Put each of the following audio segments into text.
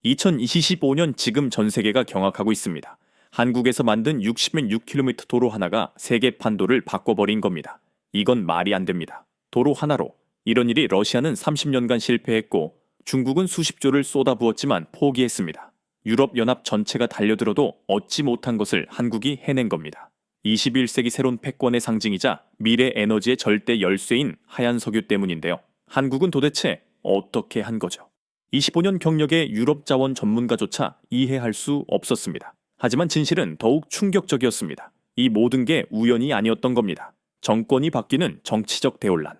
2025년 지금 전 세계가 경악하고 있습니다. 한국에서 만든 66km 도로 하나가 세계 판도를 바꿔버린 겁니다. 이건 말이 안 됩니다. 도로 하나로 이런 일이 러시아는 30년간 실패했고 중국은 수십조를 쏟아부었지만 포기했습니다. 유럽연합 전체가 달려들어도 얻지 못한 것을 한국이 해낸 겁니다. 21세기 새로운 패권의 상징이자 미래 에너지의 절대 열쇠인 하얀 석유 때문인데요. 한국은 도대체 어떻게 한 거죠? 25년 경력의 유럽 자원 전문가조차 이해할 수 없었습니다. 하지만 진실은 더욱 충격적이었습니다. 이 모든 게 우연이 아니었던 겁니다. 정권이 바뀌는 정치적 대혼란.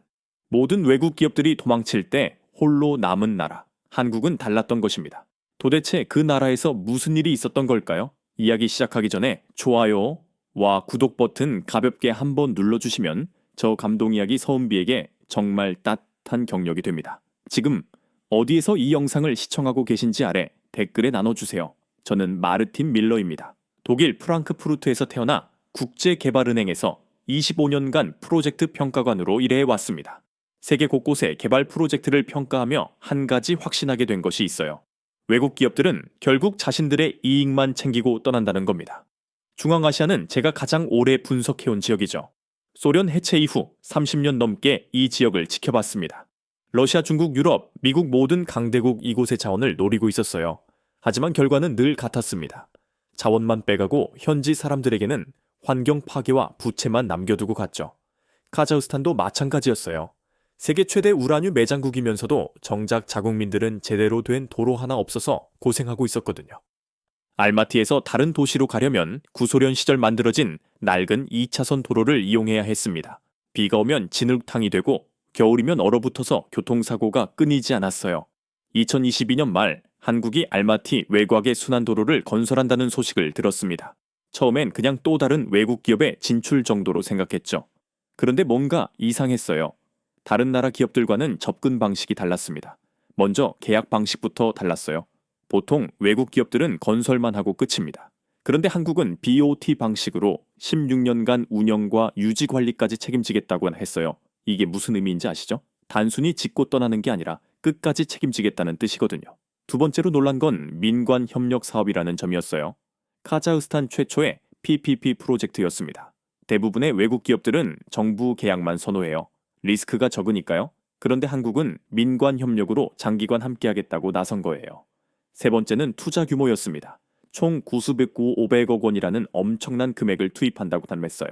모든 외국 기업들이 도망칠 때 홀로 남은 나라. 한국은 달랐던 것입니다. 도대체 그 나라에서 무슨 일이 있었던 걸까요? 이야기 시작하기 전에 좋아요와 구독 버튼 가볍게 한번 눌러주시면 저 감동 이야기 서은비에게 정말 따뜻한 경력이 됩니다. 지금 어디에서 이 영상을 시청하고 계신지 아래 댓글에 나눠주세요. 저는 마르틴 밀러입니다. 독일 프랑크푸르트에서 태어나 국제개발은행에서 25년간 프로젝트 평가관으로 일해왔습니다. 세계 곳곳의 개발 프로젝트를 평가하며 한 가지 확신하게 된 것이 있어요. 외국 기업들은 결국 자신들의 이익만 챙기고 떠난다는 겁니다. 중앙아시아는 제가 가장 오래 분석해온 지역이죠. 소련 해체 이후 30년 넘게 이 지역을 지켜봤습니다. 러시아, 중국, 유럽, 미국 모든 강대국 이곳의 자원을 노리고 있었어요. 하지만 결과는 늘 같았습니다. 자원만 빼가고 현지 사람들에게는 환경 파괴와 부채만 남겨두고 갔죠. 카자흐스탄도 마찬가지였어요. 세계 최대 우라늄 매장국이면서도 정작 자국민들은 제대로 된 도로 하나 없어서 고생하고 있었거든요. 알마티에서 다른 도시로 가려면 구소련 시절 만들어진 낡은 2차선 도로를 이용해야 했습니다. 비가 오면 진흙탕이 되고 겨울이면 얼어붙어서 교통사고가 끊이지 않았어요. 2022년 말 한국이 알마티 외곽의 순환도로를 건설한다는 소식을 들었습니다. 처음엔 그냥 또 다른 외국 기업의 진출 정도로 생각했죠. 그런데 뭔가 이상했어요. 다른 나라 기업들과는 접근 방식이 달랐습니다. 먼저 계약 방식부터 달랐어요. 보통 외국 기업들은 건설만 하고 끝입니다. 그런데 한국은 BOT 방식으로 16년간 운영과 유지 관리까지 책임지겠다고 했어요. 이게 무슨 의미인지 아시죠? 단순히 짓고 떠나는 게 아니라 끝까지 책임지겠다는 뜻이거든요. 두 번째로 놀란 건 민관 협력 사업이라는 점이었어요. 카자흐스탄 최초의 PPP 프로젝트였습니다. 대부분의 외국 기업들은 정부 계약만 선호해요. 리스크가 적으니까요. 그런데 한국은 민관 협력으로 장기간 함께하겠다고 나선 거예요. 세 번째는 투자 규모였습니다. 총 9,500억 원이라는 엄청난 금액을 투입한다고 단했어요.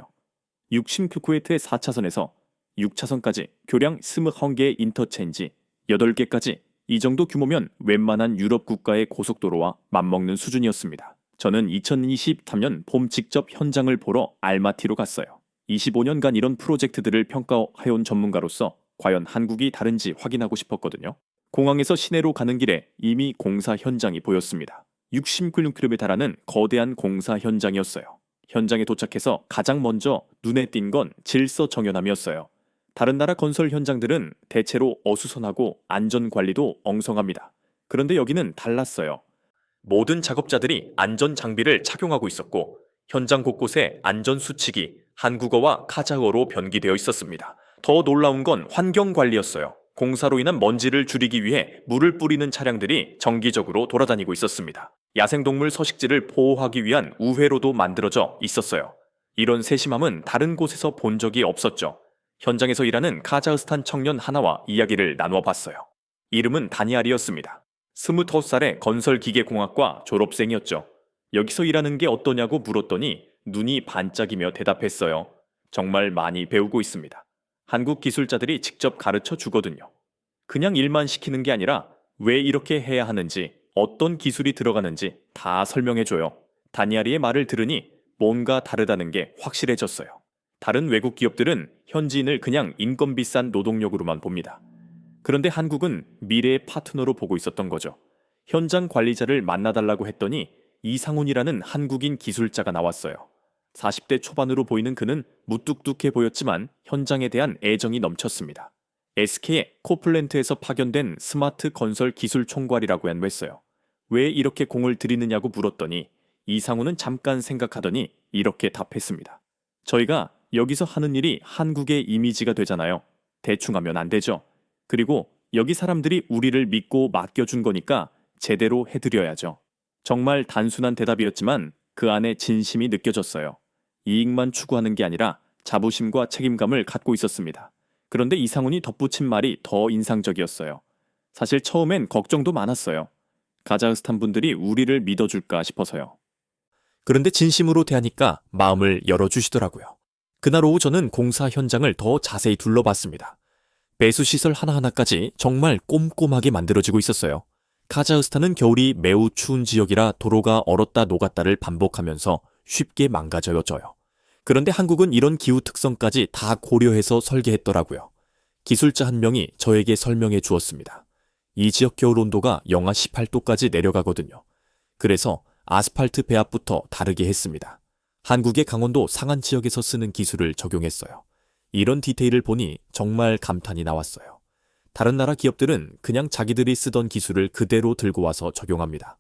60km의 4차선에서 6차선까지 교량 21개의 인터체인지 8개까지 이 정도 규모면 웬만한 유럽 국가의 고속도로와 맞먹는 수준이었습니다. 저는 2023년 봄 직접 현장을 보러 알마티로 갔어요. 25년간 이런 프로젝트들을 평가해온 전문가로서 과연 한국이 다른지 확인하고 싶었거든요. 공항에서 시내로 가는 길에 이미 공사 현장이 보였습니다. 66km에 달하는 거대한 공사 현장이었어요. 현장에 도착해서 가장 먼저 눈에 띈 건 질서정연함이었어요. 다른 나라 건설 현장들은 대체로 어수선하고 안전관리도 엉성합니다. 그런데 여기는 달랐어요. 모든 작업자들이 안전 장비를 착용하고 있었고 현장 곳곳에 안전 수칙이 한국어와 카자흐어로 변기되어 있었습니다. 더 놀라운 건 환경 관리였어요. 공사로 인한 먼지를 줄이기 위해 물을 뿌리는 차량들이 정기적으로 돌아다니고 있었습니다. 야생동물 서식지를 보호하기 위한 우회로도 만들어져 있었어요. 이런 세심함은 다른 곳에서 본 적이 없었죠. 현장에서 일하는 카자흐스탄 청년 하나와 이야기를 나누어 봤어요. 이름은 다니알이었습니다. 25살의 건설기계공학과 졸업생이었죠. 여기서 일하는 게 어떠냐고 물었더니 눈이 반짝이며 대답했어요. 정말 많이 배우고 있습니다. 한국 기술자들이 직접 가르쳐 주거든요. 그냥 일만 시키는 게 아니라 왜 이렇게 해야 하는지, 어떤 기술이 들어가는지 다 설명해줘요. 다니아리의 말을 들으니 뭔가 다르다는 게 확실해졌어요. 다른 외국 기업들은 현지인을 그냥 인건비 싼 노동력으로만 봅니다. 그런데 한국은 미래의 파트너로 보고 있었던 거죠. 현장 관리자를 만나달라고 했더니 이상훈이라는 한국인 기술자가 나왔어요. 40대 초반으로 보이는 그는 무뚝뚝해 보였지만 현장에 대한 애정이 넘쳤습니다. SK의 코플랜트에서 파견된 스마트 건설 기술 총괄이라고 했어요. 왜 이렇게 공을 들이느냐고 물었더니 이상훈은 잠깐 생각하더니 이렇게 답했습니다. 저희가 여기서 하는 일이 한국의 이미지가 되잖아요. 대충 하면 안 되죠. 그리고 여기 사람들이 우리를 믿고 맡겨준 거니까 제대로 해드려야죠. 정말 단순한 대답이었지만 그 안에 진심이 느껴졌어요. 이익만 추구하는 게 아니라 자부심과 책임감을 갖고 있었습니다. 그런데 이상훈이 덧붙인 말이 더 인상적이었어요. 사실 처음엔 걱정도 많았어요. 카자흐스탄 분들이 우리를 믿어줄까 싶어서요. 그런데 진심으로 대하니까 마음을 열어주시더라고요. 그날 오후 저는 공사 현장을 더 자세히 둘러봤습니다. 배수시설 하나하나까지 정말 꼼꼼하게 만들어지고 있었어요. 카자흐스탄은 겨울이 매우 추운 지역이라 도로가 얼었다 녹았다를 반복하면서 쉽게 망가져져요. 그런데 한국은 이런 기후 특성까지 다 고려해서 설계했더라고요. 기술자 한 명이 저에게 설명해 주었습니다. 이 지역 겨울 온도가 영하 18도까지 내려가거든요. 그래서 아스팔트 배합부터 다르게 했습니다. 한국의 강원도 상한 지역에서 쓰는 기술을 적용했어요. 이런 디테일을 보니 정말 감탄이 나왔어요. 다른 나라 기업들은 그냥 자기들이 쓰던 기술을 그대로 들고 와서 적용합니다.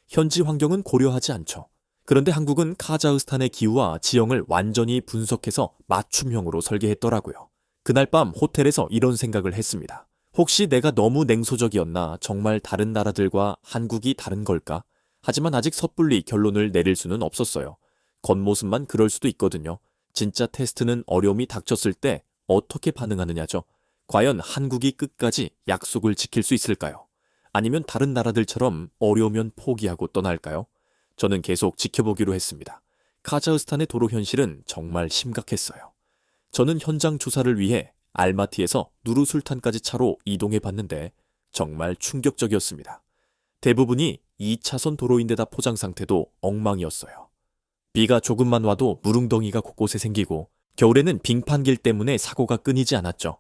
현지 환경은 고려하지 않죠. 그런데 한국은 카자흐스탄의 기후와 지형을 완전히 분석해서 맞춤형으로 설계했더라고요. 그날 밤 호텔에서 이런 생각을 했습니다. 혹시 내가 너무 냉소적이었나? 정말 다른 나라들과 한국이 다른 걸까? 하지만 아직 섣불리 결론을 내릴 수는 없었어요. 겉모습만 그럴 수도 있거든요. 진짜 테스트는 어려움이 닥쳤을 때 어떻게 반응하느냐죠. 과연 한국이 끝까지 약속을 지킬 수 있을까요? 아니면 다른 나라들처럼 어려우면 포기하고 떠날까요? 저는 계속 지켜보기로 했습니다. 카자흐스탄의 도로 현실은 정말 심각했어요. 저는 현장 조사를 위해 알마티에서 누르술탄까지 차로 이동해 봤는데 정말 충격적이었습니다. 대부분이 2차선 도로인데다 포장 상태도 엉망이었어요. 비가 조금만 와도 무릉덩이가 곳곳에 생기고 겨울에는 빙판길 때문에 사고가 끊이지 않았죠.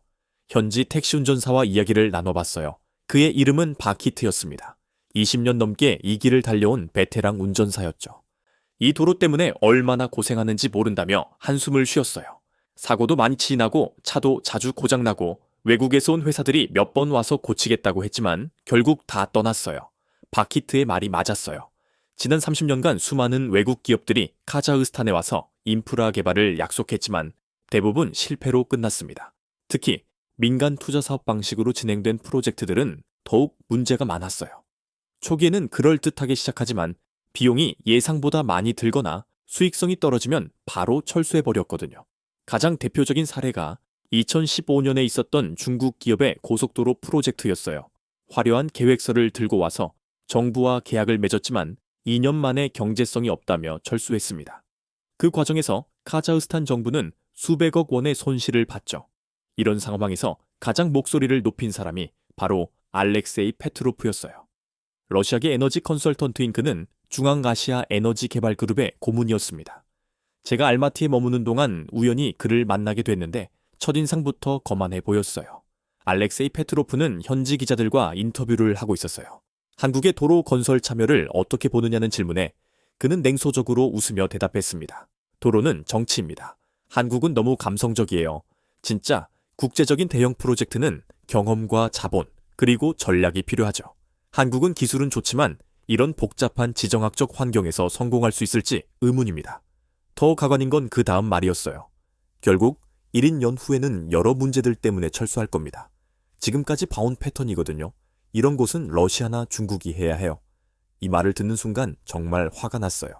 현지 택시 운전사와 이야기를 나눠봤어요. 그의 이름은 바키트였습니다. 20년 넘게 이 길을 달려온 베테랑 운전사였죠. 이 도로 때문에 얼마나 고생하는지 모른다며 한숨을 쉬었어요. 사고도 많이 치나고 차도 자주 고장나고 외국에서 온 회사들이 몇 번 와서 고치겠다고 했지만 결국 다 떠났어요. 바키트의 말이 맞았어요. 지난 30년간 수많은 외국 기업들이 카자흐스탄에 와서 인프라 개발을 약속했지만 대부분 실패로 끝났습니다. 특히 민간 투자 사업 방식으로 진행된 프로젝트들은 더욱 문제가 많았어요. 초기에는 그럴듯하게 시작하지만 비용이 예상보다 많이 들거나 수익성이 떨어지면 바로 철수해버렸거든요. 가장 대표적인 사례가 2015년에 있었던 중국 기업의 고속도로 프로젝트였어요. 화려한 계획서를 들고 와서 정부와 계약을 맺었지만 2년 만에 경제성이 없다며 철수했습니다. 그 과정에서 카자흐스탄 정부는 수백억 원의 손실을 봤죠. 이런 상황에서 가장 목소리를 높인 사람이 바로 알렉세이 페트로프였어요. 러시아계 에너지 컨설턴트인 그는 중앙아시아 에너지 개발 그룹의 고문이었습니다. 제가 알마티에 머무는 동안 우연히 그를 만나게 됐는데 첫인상부터 거만해 보였어요. 알렉세이 페트로프는 현지 기자들과 인터뷰를 하고 있었어요. 한국의 도로 건설 참여를 어떻게 보느냐는 질문에 그는 냉소적으로 웃으며 대답했습니다. 도로는 정치입니다. 한국은 너무 감성적이에요. 진짜 국제적인 대형 프로젝트는 경험과 자본, 그리고 전략이 필요하죠. 한국은 기술은 좋지만 이런 복잡한 지정학적 환경에서 성공할 수 있을지 의문입니다. 더 가관인 건 그 다음 말이었어요. 결국 1인 연후에는 여러 문제들 때문에 철수할 겁니다. 지금까지 봐온 패턴이거든요. 이런 곳은 러시아나 중국이 해야 해요. 이 말을 듣는 순간 정말 화가 났어요.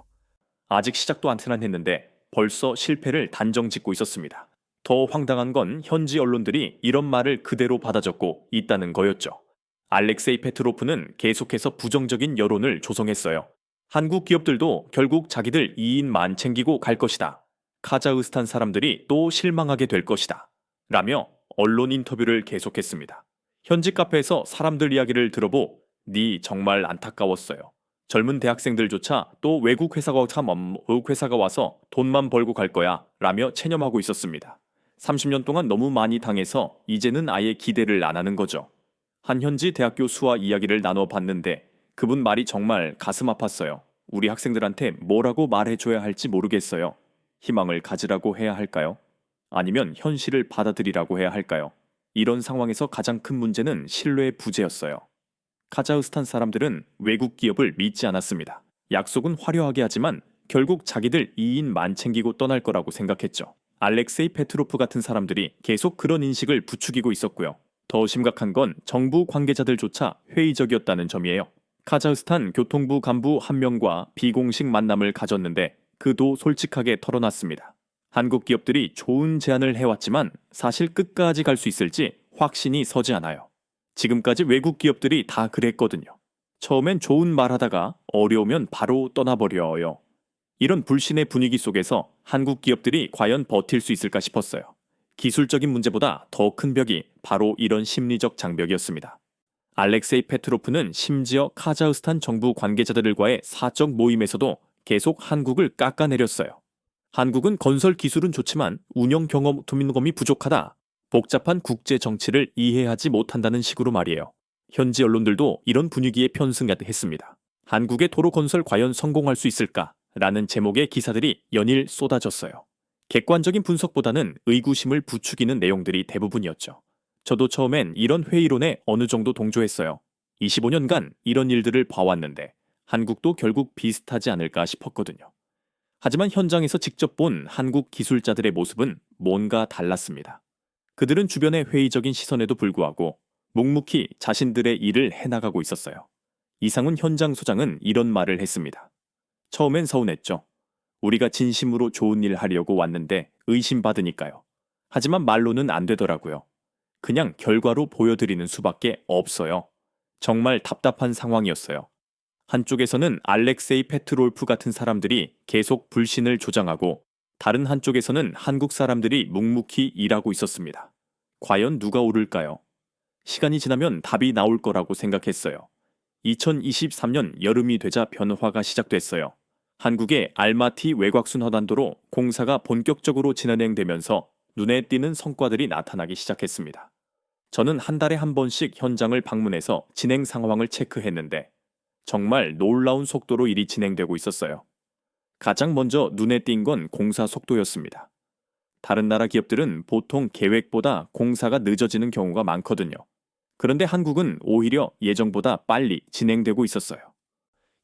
아직 시작도 안 했는데 벌써 실패를 단정짓고 있었습니다. 더 황당한 건 현지 언론들이 이런 말을 그대로 받아 적고 있다는 거였죠. 알렉세이 페트로프는 계속해서 부정적인 여론을 조성했어요. 한국 기업들도 결국 자기들 이익만 챙기고 갈 것이다. 카자흐스탄 사람들이 또 실망하게 될 것이다. 라며 언론 인터뷰를 계속했습니다. 현지 카페에서 사람들 이야기를 들어보 니 정말 안타까웠어요. 젊은 대학생들조차 또 외국 회사가 와서 돈만 벌고 갈 거야 라며 체념하고 있었습니다. 30년 동안 너무 많이 당해서 이제는 아예 기대를 안 하는 거죠. 한 현지 대학 교수와 이야기를 나눠봤는데 그분 말이 정말 가슴 아팠어요. 우리 학생들한테 뭐라고 말해줘야 할지 모르겠어요. 희망을 가지라고 해야 할까요? 아니면 현실을 받아들이라고 해야 할까요? 이런 상황에서 가장 큰 문제는 신뢰의 부재였어요. 카자흐스탄 사람들은 외국 기업을 믿지 않았습니다. 약속은 화려하게 하지만 결국 자기들 이익만 챙기고 떠날 거라고 생각했죠. 알렉세이 페트로프 같은 사람들이 계속 그런 인식을 부추기고 있었고요. 더 심각한 건 정부 관계자들조차 회의적이었다는 점이에요. 카자흐스탄 교통부 간부 한 명과 비공식 만남을 가졌는데 그도 솔직하게 털어놨습니다. 한국 기업들이 좋은 제안을 해왔지만 사실 끝까지 갈 수 있을지 확신이 서지 않아요. 지금까지 외국 기업들이 다 그랬거든요. 처음엔 좋은 말 하다가 어려우면 바로 떠나버려요. 이런 불신의 분위기 속에서 한국 기업들이 과연 버틸 수 있을까 싶었어요. 기술적인 문제보다 더 큰 벽이 바로 이런 심리적 장벽이었습니다. 알렉세이 페트로프는 심지어 카자흐스탄 정부 관계자들과의 사적 모임에서도 계속 한국을 깎아내렸어요. 한국은 건설 기술은 좋지만 운영 경험이 부족하다. 복잡한 국제 정치를 이해하지 못한다는 식으로 말이에요. 현지 언론들도 이런 분위기에 편승했습니다. 한국의 도로 건설 과연 성공할 수 있을까? 라는 제목의 기사들이 연일 쏟아졌어요. 객관적인 분석보다는 의구심을 부추기는 내용들이 대부분이었죠. 저도 처음엔 이런 회의론에 어느 정도 동조했어요. 25년간 이런 일들을 봐왔는데 한국도 결국 비슷하지 않을까 싶었거든요. 하지만 현장에서 직접 본 한국 기술자들의 모습은 뭔가 달랐습니다. 그들은 주변의 회의적인 시선에도 불구하고 묵묵히 자신들의 일을 해나가고 있었어요. 이상훈 현장 소장은 이런 말을 했습니다. 처음엔 서운했죠. 우리가 진심으로 좋은 일 하려고 왔는데 의심받으니까요. 하지만 말로는 안 되더라고요. 그냥 결과로 보여드리는 수밖에 없어요. 정말 답답한 상황이었어요. 한쪽에서는 알렉세이 페트롤프 같은 사람들이 계속 불신을 조장하고 다른 한쪽에서는 한국 사람들이 묵묵히 일하고 있었습니다. 과연 누가 오를까요? 시간이 지나면 답이 나올 거라고 생각했어요. 2023년 여름이 되자 변화가 시작됐어요. 한국의 알마티 외곽순 허단도로 공사가 본격적으로 진행되면서 눈에 띄는 성과들이 나타나기 시작했습니다. 저는 한 달에 한 번씩 현장을 방문해서 진행 상황을 체크했는데 정말 놀라운 속도로 일이 진행되고 있었어요. 가장 먼저 눈에 띈 건 공사 속도였습니다. 다른 나라 기업들은 보통 계획보다 공사가 늦어지는 경우가 많거든요. 그런데 한국은 오히려 예정보다 빨리 진행되고 있었어요.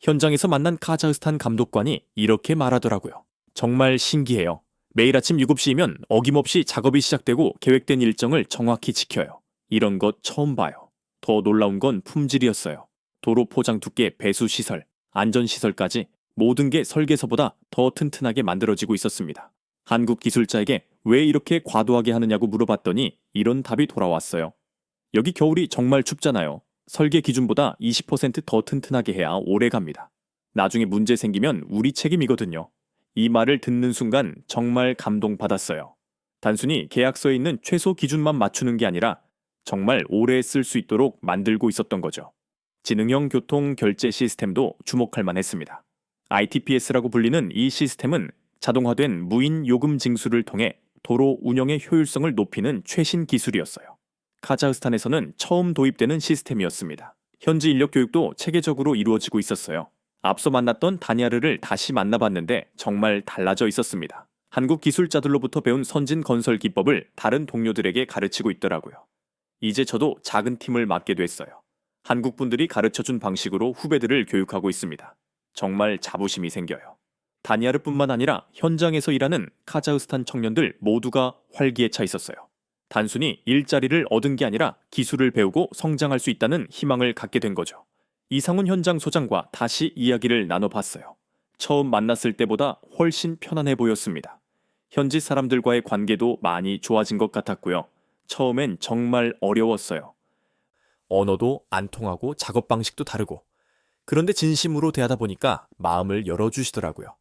현장에서 만난 카자흐스탄 감독관이 이렇게 말하더라고요. 정말 신기해요. 매일 아침 7시이면 어김없이 작업이 시작되고 계획된 일정을 정확히 지켜요. 이런 것 처음 봐요. 더 놀라운 건 품질이었어요. 도로 포장 두께, 배수 시설, 안전 시설까지 모든 게 설계서보다 더 튼튼하게 만들어지고 있었습니다. 한국 기술자에게 왜 이렇게 과도하게 하느냐고 물어봤더니 이런 답이 돌아왔어요. 여기 겨울이 정말 춥잖아요. 설계 기준보다 20% 더 튼튼하게 해야 오래 갑니다. 나중에 문제 생기면 우리 책임이거든요. 이 말을 듣는 순간 정말 감동받았어요. 단순히 계약서에 있는 최소 기준만 맞추는 게 아니라 정말 오래 쓸 수 있도록 만들고 있었던 거죠. 지능형 교통 결제 시스템도 주목할 만했습니다. ITPS라고 불리는 이 시스템은 자동화된 무인 요금 징수를 통해 도로 운영의 효율성을 높이는 최신 기술이었어요. 카자흐스탄에서는 처음 도입되는 시스템이었습니다. 현지 인력 교육도 체계적으로 이루어지고 있었어요. 앞서 만났던 다니아르를 다시 만나봤는데 정말 달라져 있었습니다. 한국 기술자들로부터 배운 선진 건설 기법을 다른 동료들에게 가르치고 있더라고요. 이제 저도 작은 팀을 맡게 됐어요. 한국 분들이 가르쳐준 방식으로 후배들을 교육하고 있습니다. 정말 자부심이 생겨요. 다니아르뿐만 아니라 현장에서 일하는 카자흐스탄 청년들 모두가 활기에 차 있었어요. 단순히 일자리를 얻은 게 아니라 기술을 배우고 성장할 수 있다는 희망을 갖게 된 거죠. 이상훈 현장 소장과 다시 이야기를 나눠봤어요. 처음 만났을 때보다 훨씬 편안해 보였습니다. 현지 사람들과의 관계도 많이 좋아진 것 같았고요. 처음엔 정말 어려웠어요. 언어도 안 통하고 작업 방식도 다르고. 그런데 진심으로 대하다 보니까 마음을 열어주시더라고요.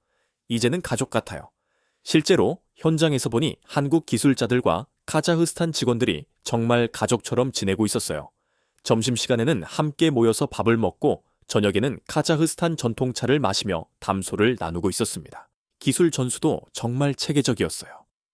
이제는 가족 같아요. 실제로 현장에서 보니 한국 기술자들과 카자흐스탄 직원들이 정말 가족처럼 지내고 있었어요. 점심시간에는 함께 모여서 밥을 먹고 저녁에는 카자흐스탄 전통차를 마시며 담소를 나누고 있었습니다. 기술 전수도 정말 체계적이었어요.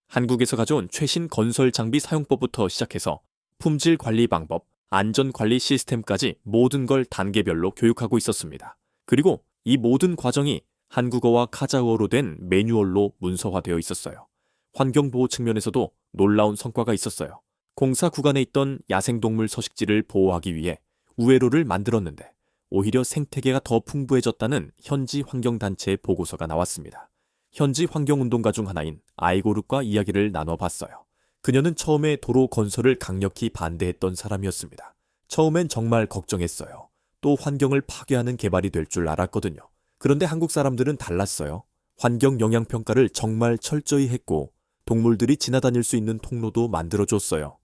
한국에서 가져온 최신 건설 장비 사용법부터 시작해서 품질 관리 방법, 안전 관리 시스템까지 모든 걸 단계별로 교육하고 있었습니다. 그리고 이 모든 과정이 한국어와 카자흐어로 된 매뉴얼로 문서화되어 있었어요. 환경보호 측면에서도 놀라운 성과가 있었어요. 공사 구간에 있던 야생동물 서식지를 보호하기 위해 우회로를 만들었는데 오히려 생태계가 더 풍부해졌다는 현지 환경단체의 보고서가 나왔습니다. 현지 환경운동가 중 하나인 아이고르과 이야기를 나눠봤어요. 그녀는 처음에 도로 건설을 강력히 반대했던 사람이었습니다. 처음엔 정말 걱정했어요. 또 환경을 파괴하는 개발이 될 줄 알았거든요. 그런데 한국 사람들은 달랐어요. 환경 영향 평가를 정말 철저히 했고 동물들이 지나다닐 수 있는 통로도 만들어줬어요.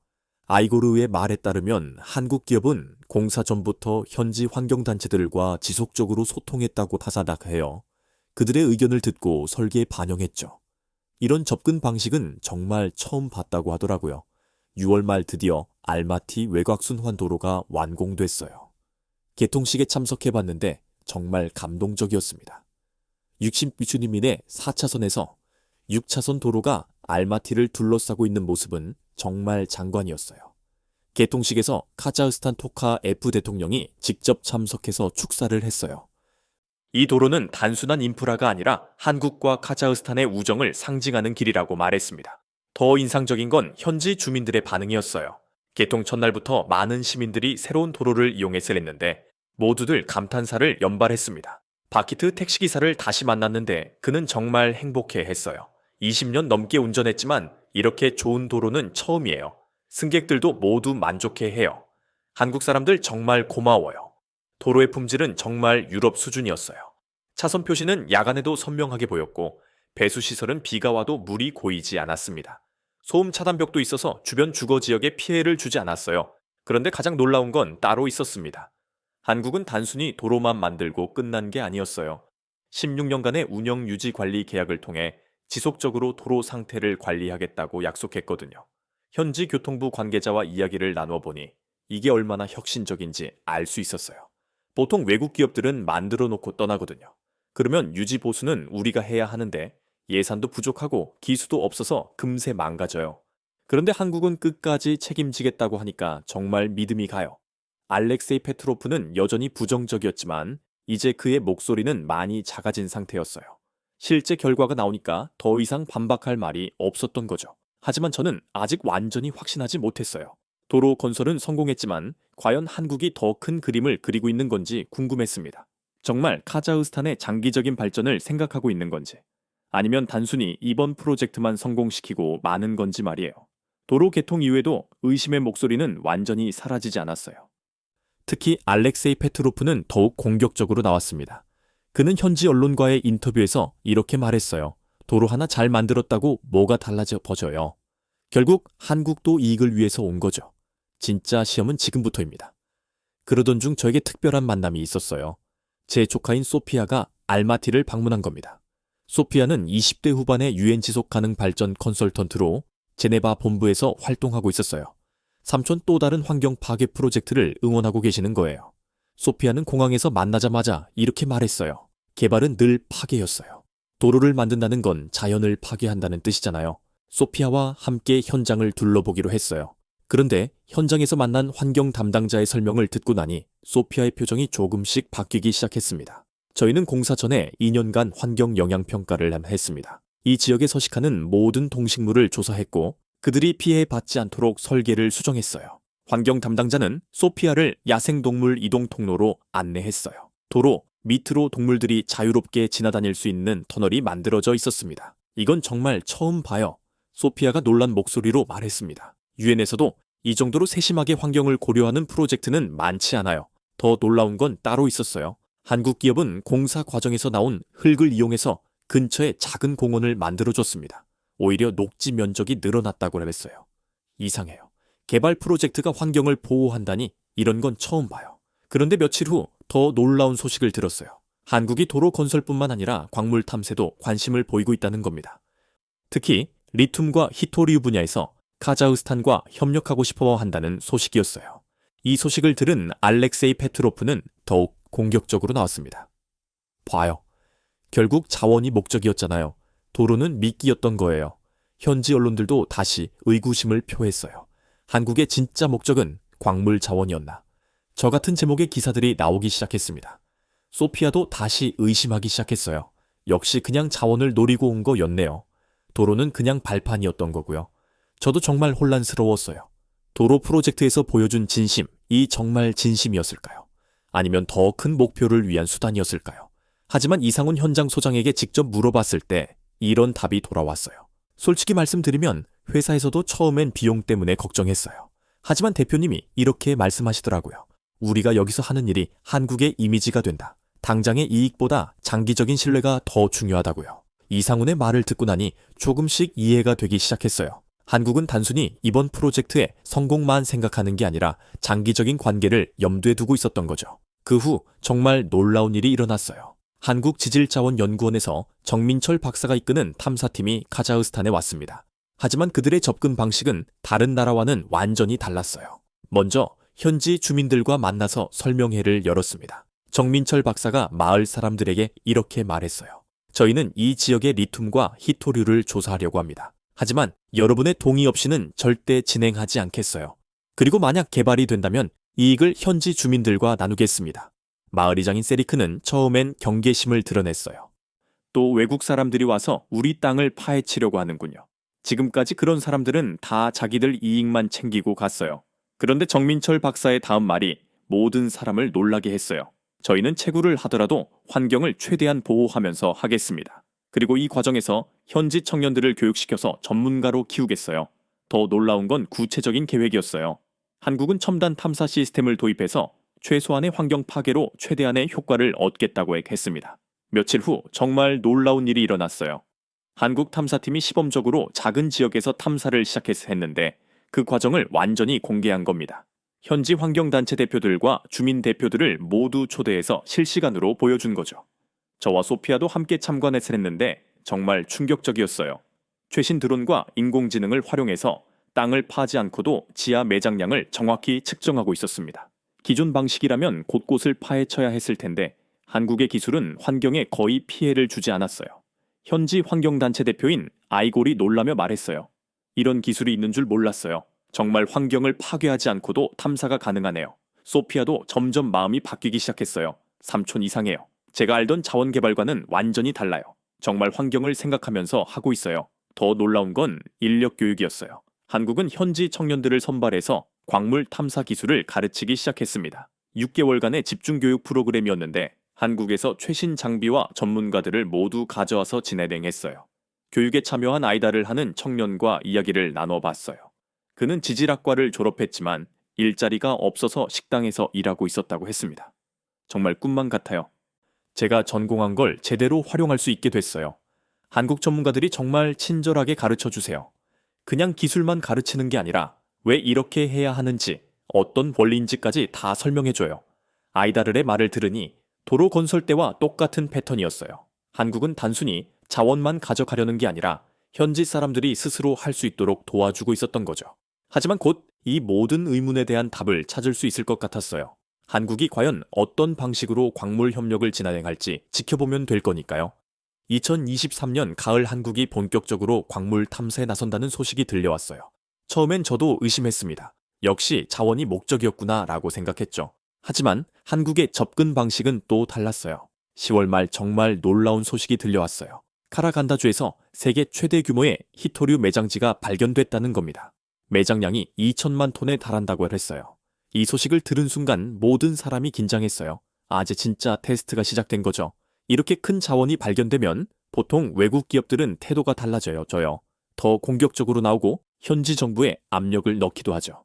아이고르의 말에 따르면 한국 기업은 공사 전부터 현지 환경단체들과 지속적으로 소통했다고 타사닥해요. 그들의 의견을 듣고 설계에 반영했죠. 이런 접근 방식은 정말 처음 봤다고 하더라고요. 6월 말 드디어 알마티 외곽순환 도로가 완공됐어요. 개통식에 참석해봤는데 정말 감동적이었습니다. 60주민의 4차선에서 6차선 도로가 알마티를 둘러싸고 있는 모습은 정말 장관이었어요. 개통식에서 카자흐스탄 토카예프 대통령이 직접 참석해서 축사를 했어요. 이 도로는 단순한 인프라가 아니라 한국과 카자흐스탄의 우정을 상징하는 길이라고 말했습니다. 더 인상적인 건 현지 주민들의 반응이었어요. 개통 첫날부터 많은 시민들이 새로운 도로를 이용해서 했는데 모두들 감탄사를 연발했습니다. 바키트 택시기사를 다시 만났는데 그는 정말 행복해했어요. 20년 넘게 운전했지만 이렇게 좋은 도로는 처음이에요. 승객들도 모두 만족해해요. 한국 사람들 정말 고마워요. 도로의 품질은 정말 유럽 수준이었어요. 차선 표시는 야간에도 선명하게 보였고 배수 시설은 비가 와도 물이 고이지 않았습니다. 소음 차단벽도 있어서 주변 주거 지역에 피해를 주지 않았어요. 그런데 가장 놀라운 건 따로 있었습니다. 한국은 단순히 도로만 만들고 끝난 게 아니었어요. 16년간의 운영 유지 관리 계약을 통해 지속적으로 도로 상태를 관리하겠다고 약속했거든요. 현지 교통부 관계자와 이야기를 나눠보니 이게 얼마나 혁신적인지 알 수 있었어요. 보통 외국 기업들은 만들어 놓고 떠나거든요. 그러면 유지 보수는 우리가 해야 하는데 예산도 부족하고 기수도 없어서 금세 망가져요. 그런데 한국은 끝까지 책임지겠다고 하니까 정말 믿음이 가요. 알렉세이 페트로프는 여전히 부정적이었지만 이제 그의 목소리는 많이 작아진 상태였어요. 실제 결과가 나오니까 더 이상 반박할 말이 없었던 거죠. 하지만 저는 아직 완전히 확신하지 못했어요. 도로 건설은 성공했지만 과연 한국이 더 큰 그림을 그리고 있는 건지 궁금했습니다. 정말 카자흐스탄의 장기적인 발전을 생각하고 있는 건지, 아니면 단순히 이번 프로젝트만 성공시키고 마는 건지 말이에요. 도로 개통 이후에도 의심의 목소리는 완전히 사라지지 않았어요. 특히 알렉세이 페트로프는 더욱 공격적으로 나왔습니다. 그는 현지 언론과의 인터뷰에서 이렇게 말했어요. 도로 하나 잘 만들었다고 뭐가 달라져 버져요. 결국 한국도 이익을 위해서 온 거죠. 진짜 시험은 지금부터입니다. 그러던 중 저에게 특별한 만남이 있었어요. 제 조카인 소피아가 알마티를 방문한 겁니다. 소피아는 20대 후반의 유엔 지속 가능 발전 컨설턴트로 제네바 본부에서 활동하고 있었어요. 삼촌 또 다른 환경 파괴 프로젝트를 응원하고 계시는 거예요. 소피아는 공항에서 만나자마자 이렇게 말했어요. 개발은 늘 파괴였어요. 도로를 만든다는 건 자연을 파괴한다는 뜻이잖아요. 소피아와 함께 현장을 둘러보기로 했어요. 그런데 현장에서 만난 환경 담당자의 설명을 듣고 나니 소피아의 표정이 조금씩 바뀌기 시작했습니다. 저희는 공사 전에 2년간 환경 영향 평가를 했습니다. 이 지역에 서식하는 모든 동식물을 조사했고 그들이 피해받지 않도록 설계를 수정했어요. 환경 담당자는 소피아를 야생동물 이동 통로로 안내했어요. 도로 밑으로 동물들이 자유롭게 지나다닐 수 있는 터널이 만들어져 있었습니다. 이건 정말 처음 봐요. 소피아가 놀란 목소리로 말했습니다. 유엔에서도 이 정도로 세심하게 환경을 고려하는 프로젝트는 많지 않아요. 더 놀라운 건 따로 있었어요. 한국 기업은 공사 과정에서 나온 흙을 이용해서 근처에 작은 공원을 만들어줬습니다. 오히려 녹지 면적이 늘어났다고 했어요. 이상해요. 개발 프로젝트가 환경을 보호한다니 이런 건 처음 봐요. 그런데 며칠 후 더 놀라운 소식을 들었어요. 한국이 도로 건설뿐만 아니라 광물 탐색도 관심을 보이고 있다는 겁니다. 특히 리튬과 히토리우 분야에서 카자흐스탄과 협력하고 싶어 한다는 소식이었어요. 이 소식을 들은 알렉세이 페트로프는 더욱 공격적으로 나왔습니다. 봐요. 결국 자원이 목적이었잖아요. 도로는 미끼였던 거예요. 현지 언론들도 다시 의구심을 표했어요. 한국의 진짜 목적은 광물 자원이었나. 저 같은 제목의 기사들이 나오기 시작했습니다. 소피아도 다시 의심하기 시작했어요. 역시 그냥 자원을 노리고 온 거였네요. 도로는 그냥 발판이었던 거고요. 저도 정말 혼란스러웠어요. 도로 프로젝트에서 보여준 진심, 이 정말 진심이었을까요? 아니면 더 큰 목표를 위한 수단이었을까요? 하지만 이상훈 현장 소장에게 직접 물어봤을 때 이런 답이 돌아왔어요. 솔직히 말씀드리면 회사에서도 처음엔 비용 때문에 걱정했어요. 하지만 대표님이 이렇게 말씀하시더라고요. 우리가 여기서 하는 일이 한국의 이미지가 된다. 당장의 이익보다 장기적인 신뢰가 더 중요하다고요. 이상훈의 말을 듣고 나니 조금씩 이해가 되기 시작했어요. 한국은 단순히 이번 프로젝트의 성공만 생각하는 게 아니라 장기적인 관계를 염두에 두고 있었던 거죠. 그 후 정말 놀라운 일이 일어났어요. 한국지질자원연구원에서 정민철 박사가 이끄는 탐사팀이 카자흐스탄에 왔습니다. 하지만 그들의 접근 방식은 다른 나라와는 완전히 달랐어요. 먼저 현지 주민들과 만나서 설명회를 열었습니다. 정민철 박사가 마을 사람들에게 이렇게 말했어요. 저희는 이 지역의 리튬과 히토류를 조사하려고 합니다. 하지만 여러분의 동의 없이는 절대 진행하지 않겠어요. 그리고 만약 개발이 된다면 이익을 현지 주민들과 나누겠습니다. 마을이장인 세리크는 처음엔 경계심을 드러냈어요. 또 외국 사람들이 와서 우리 땅을 파헤치려고 하는군요. 지금까지 그런 사람들은 다 자기들 이익만 챙기고 갔어요. 그런데 정민철 박사의 다음 말이 모든 사람을 놀라게 했어요. 저희는 채굴을 하더라도 환경을 최대한 보호하면서 하겠습니다. 그리고 이 과정에서 현지 청년들을 교육시켜서 전문가로 키우겠어요. 더 놀라운 건 구체적인 계획이었어요. 한국은 첨단 탐사 시스템을 도입해서 최소한의 환경 파괴로 최대한의 효과를 얻겠다고 했습니다. 며칠 후 정말 놀라운 일이 일어났어요. 한국 탐사팀이 시범적으로 작은 지역에서 탐사를 시작했는데 그 과정을 완전히 공개한 겁니다. 현지 환경단체 대표들과 주민 대표들을 모두 초대해서 실시간으로 보여준 거죠. 저와 소피아도 함께 참관했는데 정말 충격적이었어요. 최신 드론과 인공지능을 활용해서 땅을 파지 않고도 지하 매장량을 정확히 측정하고 있었습니다. 기존 방식이라면 곳곳을 파헤쳐야 했을 텐데 한국의 기술은 환경에 거의 피해를 주지 않았어요. 현지 환경단체 대표인 아이골이 놀라며 말했어요. 이런 기술이 있는 줄 몰랐어요. 정말 환경을 파괴하지 않고도 탐사가 가능하네요. 소피아도 점점 마음이 바뀌기 시작했어요. 삼촌 이상해요. 제가 알던 자원개발과는 완전히 달라요. 정말 환경을 생각하면서 하고 있어요. 더 놀라운 건 인력 교육이었어요. 한국은 현지 청년들을 선발해서 광물 탐사 기술을 가르치기 시작했습니다. 6개월간의 집중교육 프로그램이었는데 한국에서 최신 장비와 전문가들을 모두 가져와서 진행했어요. 교육에 참여한 아이다를 하는 청년과 이야기를 나눠봤어요. 그는 지질학과를 졸업했지만 일자리가 없어서 식당에서 일하고 있었다고 했습니다. 정말 꿈만 같아요. 제가 전공한 걸 제대로 활용할 수 있게 됐어요. 한국 전문가들이 정말 친절하게 가르쳐 주세요. 그냥 기술만 가르치는 게 아니라 왜 이렇게 해야 하는지, 어떤 원리인지까지 다 설명해줘요. 아이다르의 말을 들으니 도로 건설 때와 똑같은 패턴이었어요. 한국은 단순히 자원만 가져가려는 게 아니라 현지 사람들이 스스로 할 수 있도록 도와주고 있었던 거죠. 하지만 곧 이 모든 의문에 대한 답을 찾을 수 있을 것 같았어요. 한국이 과연 어떤 방식으로 광물 협력을 진행할지 지켜보면 될 거니까요. 2023년 가을 한국이 본격적으로 광물 탐사에 나선다는 소식이 들려왔어요. 처음엔 저도 의심했습니다. 역시 자원이 목적이었구나라고 생각했죠. 하지만 한국의 접근 방식은 또 달랐어요. 10월 말 정말 놀라운 소식이 들려왔어요. 카라간다주에서 세계 최대 규모의 히토류 매장지가 발견됐다는 겁니다. 매장량이 2천만 톤에 달한다고 했어요. 이 소식을 들은 순간 모든 사람이 긴장했어요. 이제 진짜 테스트가 시작된 거죠. 이렇게 큰 자원이 발견되면 보통 외국 기업들은 태도가 달라져요. 더 공격적으로 나오고 현지 정부에 압력을 넣기도 하죠.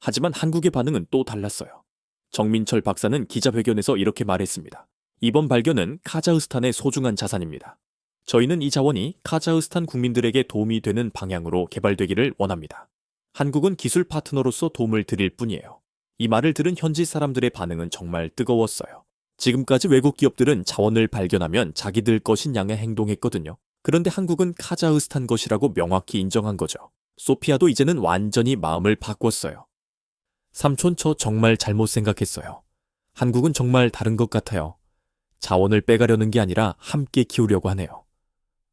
하지만 한국의 반응은 또 달랐어요. 정민철 박사는 기자회견에서 이렇게 말했습니다. 이번 발견은 카자흐스탄의 소중한 자산입니다. 저희는 이 자원이 카자흐스탄 국민들에게 도움이 되는 방향으로 개발되기를 원합니다. 한국은 기술 파트너로서 도움을 드릴 뿐이에요. 이 말을 들은 현지 사람들의 반응은 정말 뜨거웠어요. 지금까지 외국 기업들은 자원을 발견하면 자기들 것인 양에 행동했거든요. 그런데 한국은 카자흐스탄 것이라고 명확히 인정한 거죠. 소피아도 이제는 완전히 마음을 바꿨어요. 삼촌, 저 정말 잘못 생각했어요. 한국은 정말 다른 것 같아요. 자원을 빼가려는 게 아니라 함께 키우려고 하네요.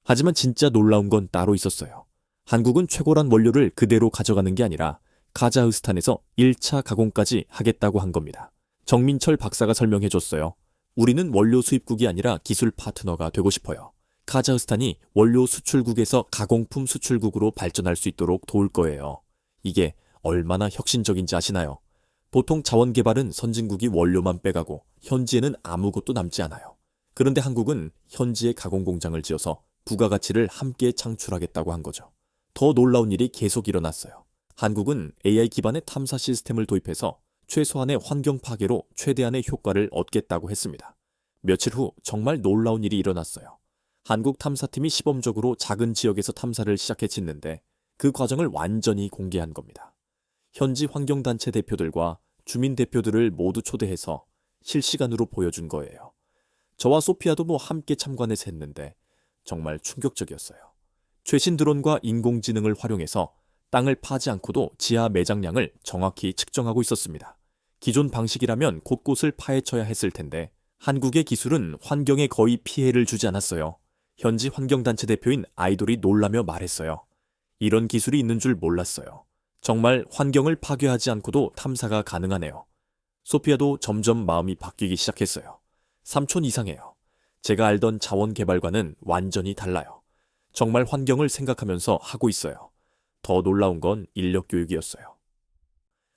하지만 진짜 놀라운 건 따로 있었어요. 한국은 최고란 원료를 그대로 가져가는 게 아니라 카자흐스탄에서 1차 가공까지 하겠다고 한 겁니다. 정민철 박사가 설명해줬어요. 우리는 원료 수입국이 아니라 기술 파트너가 되고 싶어요. 카자흐스탄이 원료 수출국에서 가공품 수출국으로 발전할 수 있도록 도울 거예요. 이게 얼마나 혁신적인지 아시나요? 보통 자원 개발은 선진국이 원료만 빼가고 현지에는 아무것도 남지 않아요. 그런데 한국은 현지에 가공 공장을 지어서 부가가치를 함께 창출하겠다고 한 거죠. 더 놀라운 일이 계속 일어났어요. 한국은 AI 기반의 탐사 시스템을 도입해서 최소한의 환경 파괴로 최대한의 효과를 얻겠다고 했습니다. 며칠 후 정말 놀라운 일이 일어났어요. 한국 탐사팀이 시범적으로 작은 지역에서 탐사를 시작했는데 그 과정을 완전히 공개한 겁니다. 현지 환경단체 대표들과 주민 대표들을 모두 초대해서 실시간으로 보여준 거예요. 저와 소피아도 함께 참관해서 했는데 정말 충격적이었어요. 최신 드론과 인공지능을 활용해서 땅을 파지 않고도 지하 매장량을 정확히 측정하고 있었습니다. 기존 방식이라면 곳곳을 파헤쳐야 했을 텐데 한국의 기술은 환경에 거의 피해를 주지 않았어요. 현지 환경단체 대표인 아이돌이 놀라며 말했어요. 이런 기술이 있는 줄 몰랐어요. 정말 환경을 파괴하지 않고도 탐사가 가능하네요. 소피아도 점점 마음이 바뀌기 시작했어요. 삼촌 이상해요. 제가 알던 자원 개발과는 완전히 달라요. 정말 환경을 생각하면서 하고 있어요. 더 놀라운 건 인력 교육이었어요.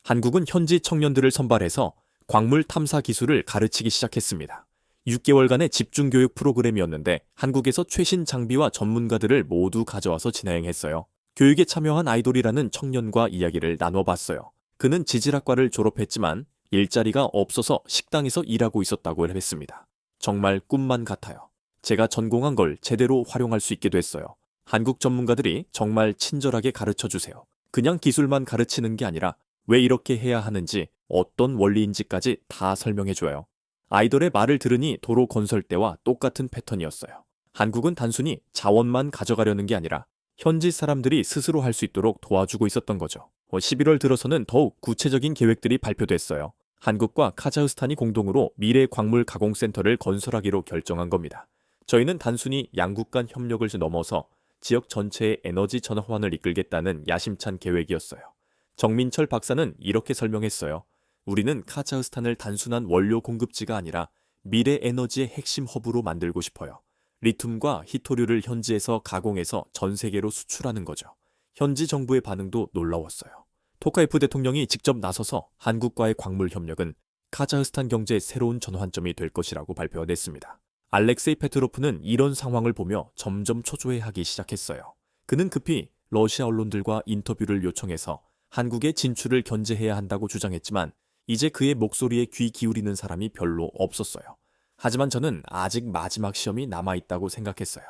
한국은 현지 청년들을 선발해서 광물 탐사 기술을 가르치기 시작했습니다. 6개월간의 집중교육 프로그램이었는데 한국에서 최신 장비와 전문가들을 모두 가져와서 진행했어요. 교육에 참여한 아이돌이라는 청년과 이야기를 나눠봤어요. 그는 지질학과를 졸업했지만 일자리가 없어서 식당에서 일하고 있었다고 했습니다. 정말 꿈만 같아요. 제가 전공한 걸 제대로 활용할 수 있게 됐어요. 한국 전문가들이 정말 친절하게 가르쳐주세요. 그냥 기술만 가르치는 게 아니라 왜 이렇게 해야 하는지 어떤 원리인지까지 다 설명해줘요. 아이돌의 말을 들으니 도로 건설 때와 똑같은 패턴이었어요. 한국은 단순히 자원만 가져가려는 게 아니라 현지 사람들이 스스로 할 수 있도록 도와주고 있었던 거죠. 11월 들어서는 더욱 구체적인 계획들이 발표됐어요. 한국과 카자흐스탄이 공동으로 미래 광물 가공센터를 건설하기로 결정한 겁니다. 저희는 단순히 양국 간 협력을 넘어서 지역 전체의 에너지 전환을 이끌겠다는 야심찬 계획이었어요. 정민철 박사는 이렇게 설명했어요. 우리는 카자흐스탄을 단순한 원료 공급지가 아니라 미래 에너지의 핵심 허브로 만들고 싶어요. 리튬과 히토류를 현지에서 가공해서 전 세계로 수출하는 거죠. 현지 정부의 반응도 놀라웠어요. 토카예프 대통령이 직접 나서서 한국과의 광물 협력은 카자흐스탄 경제의 새로운 전환점이 될 것이라고 발표했습니다. 알렉세이 페트로프는 이런 상황을 보며 점점 초조해하기 시작했어요. 그는 급히 러시아 언론들과 인터뷰를 요청해서 한국의 진출을 견제해야 한다고 주장했지만 이제 그의 목소리에 귀 기울이는 사람이 별로 없었어요. 하지만 저는 아직 마지막 시험이 남아있다고 생각했어요.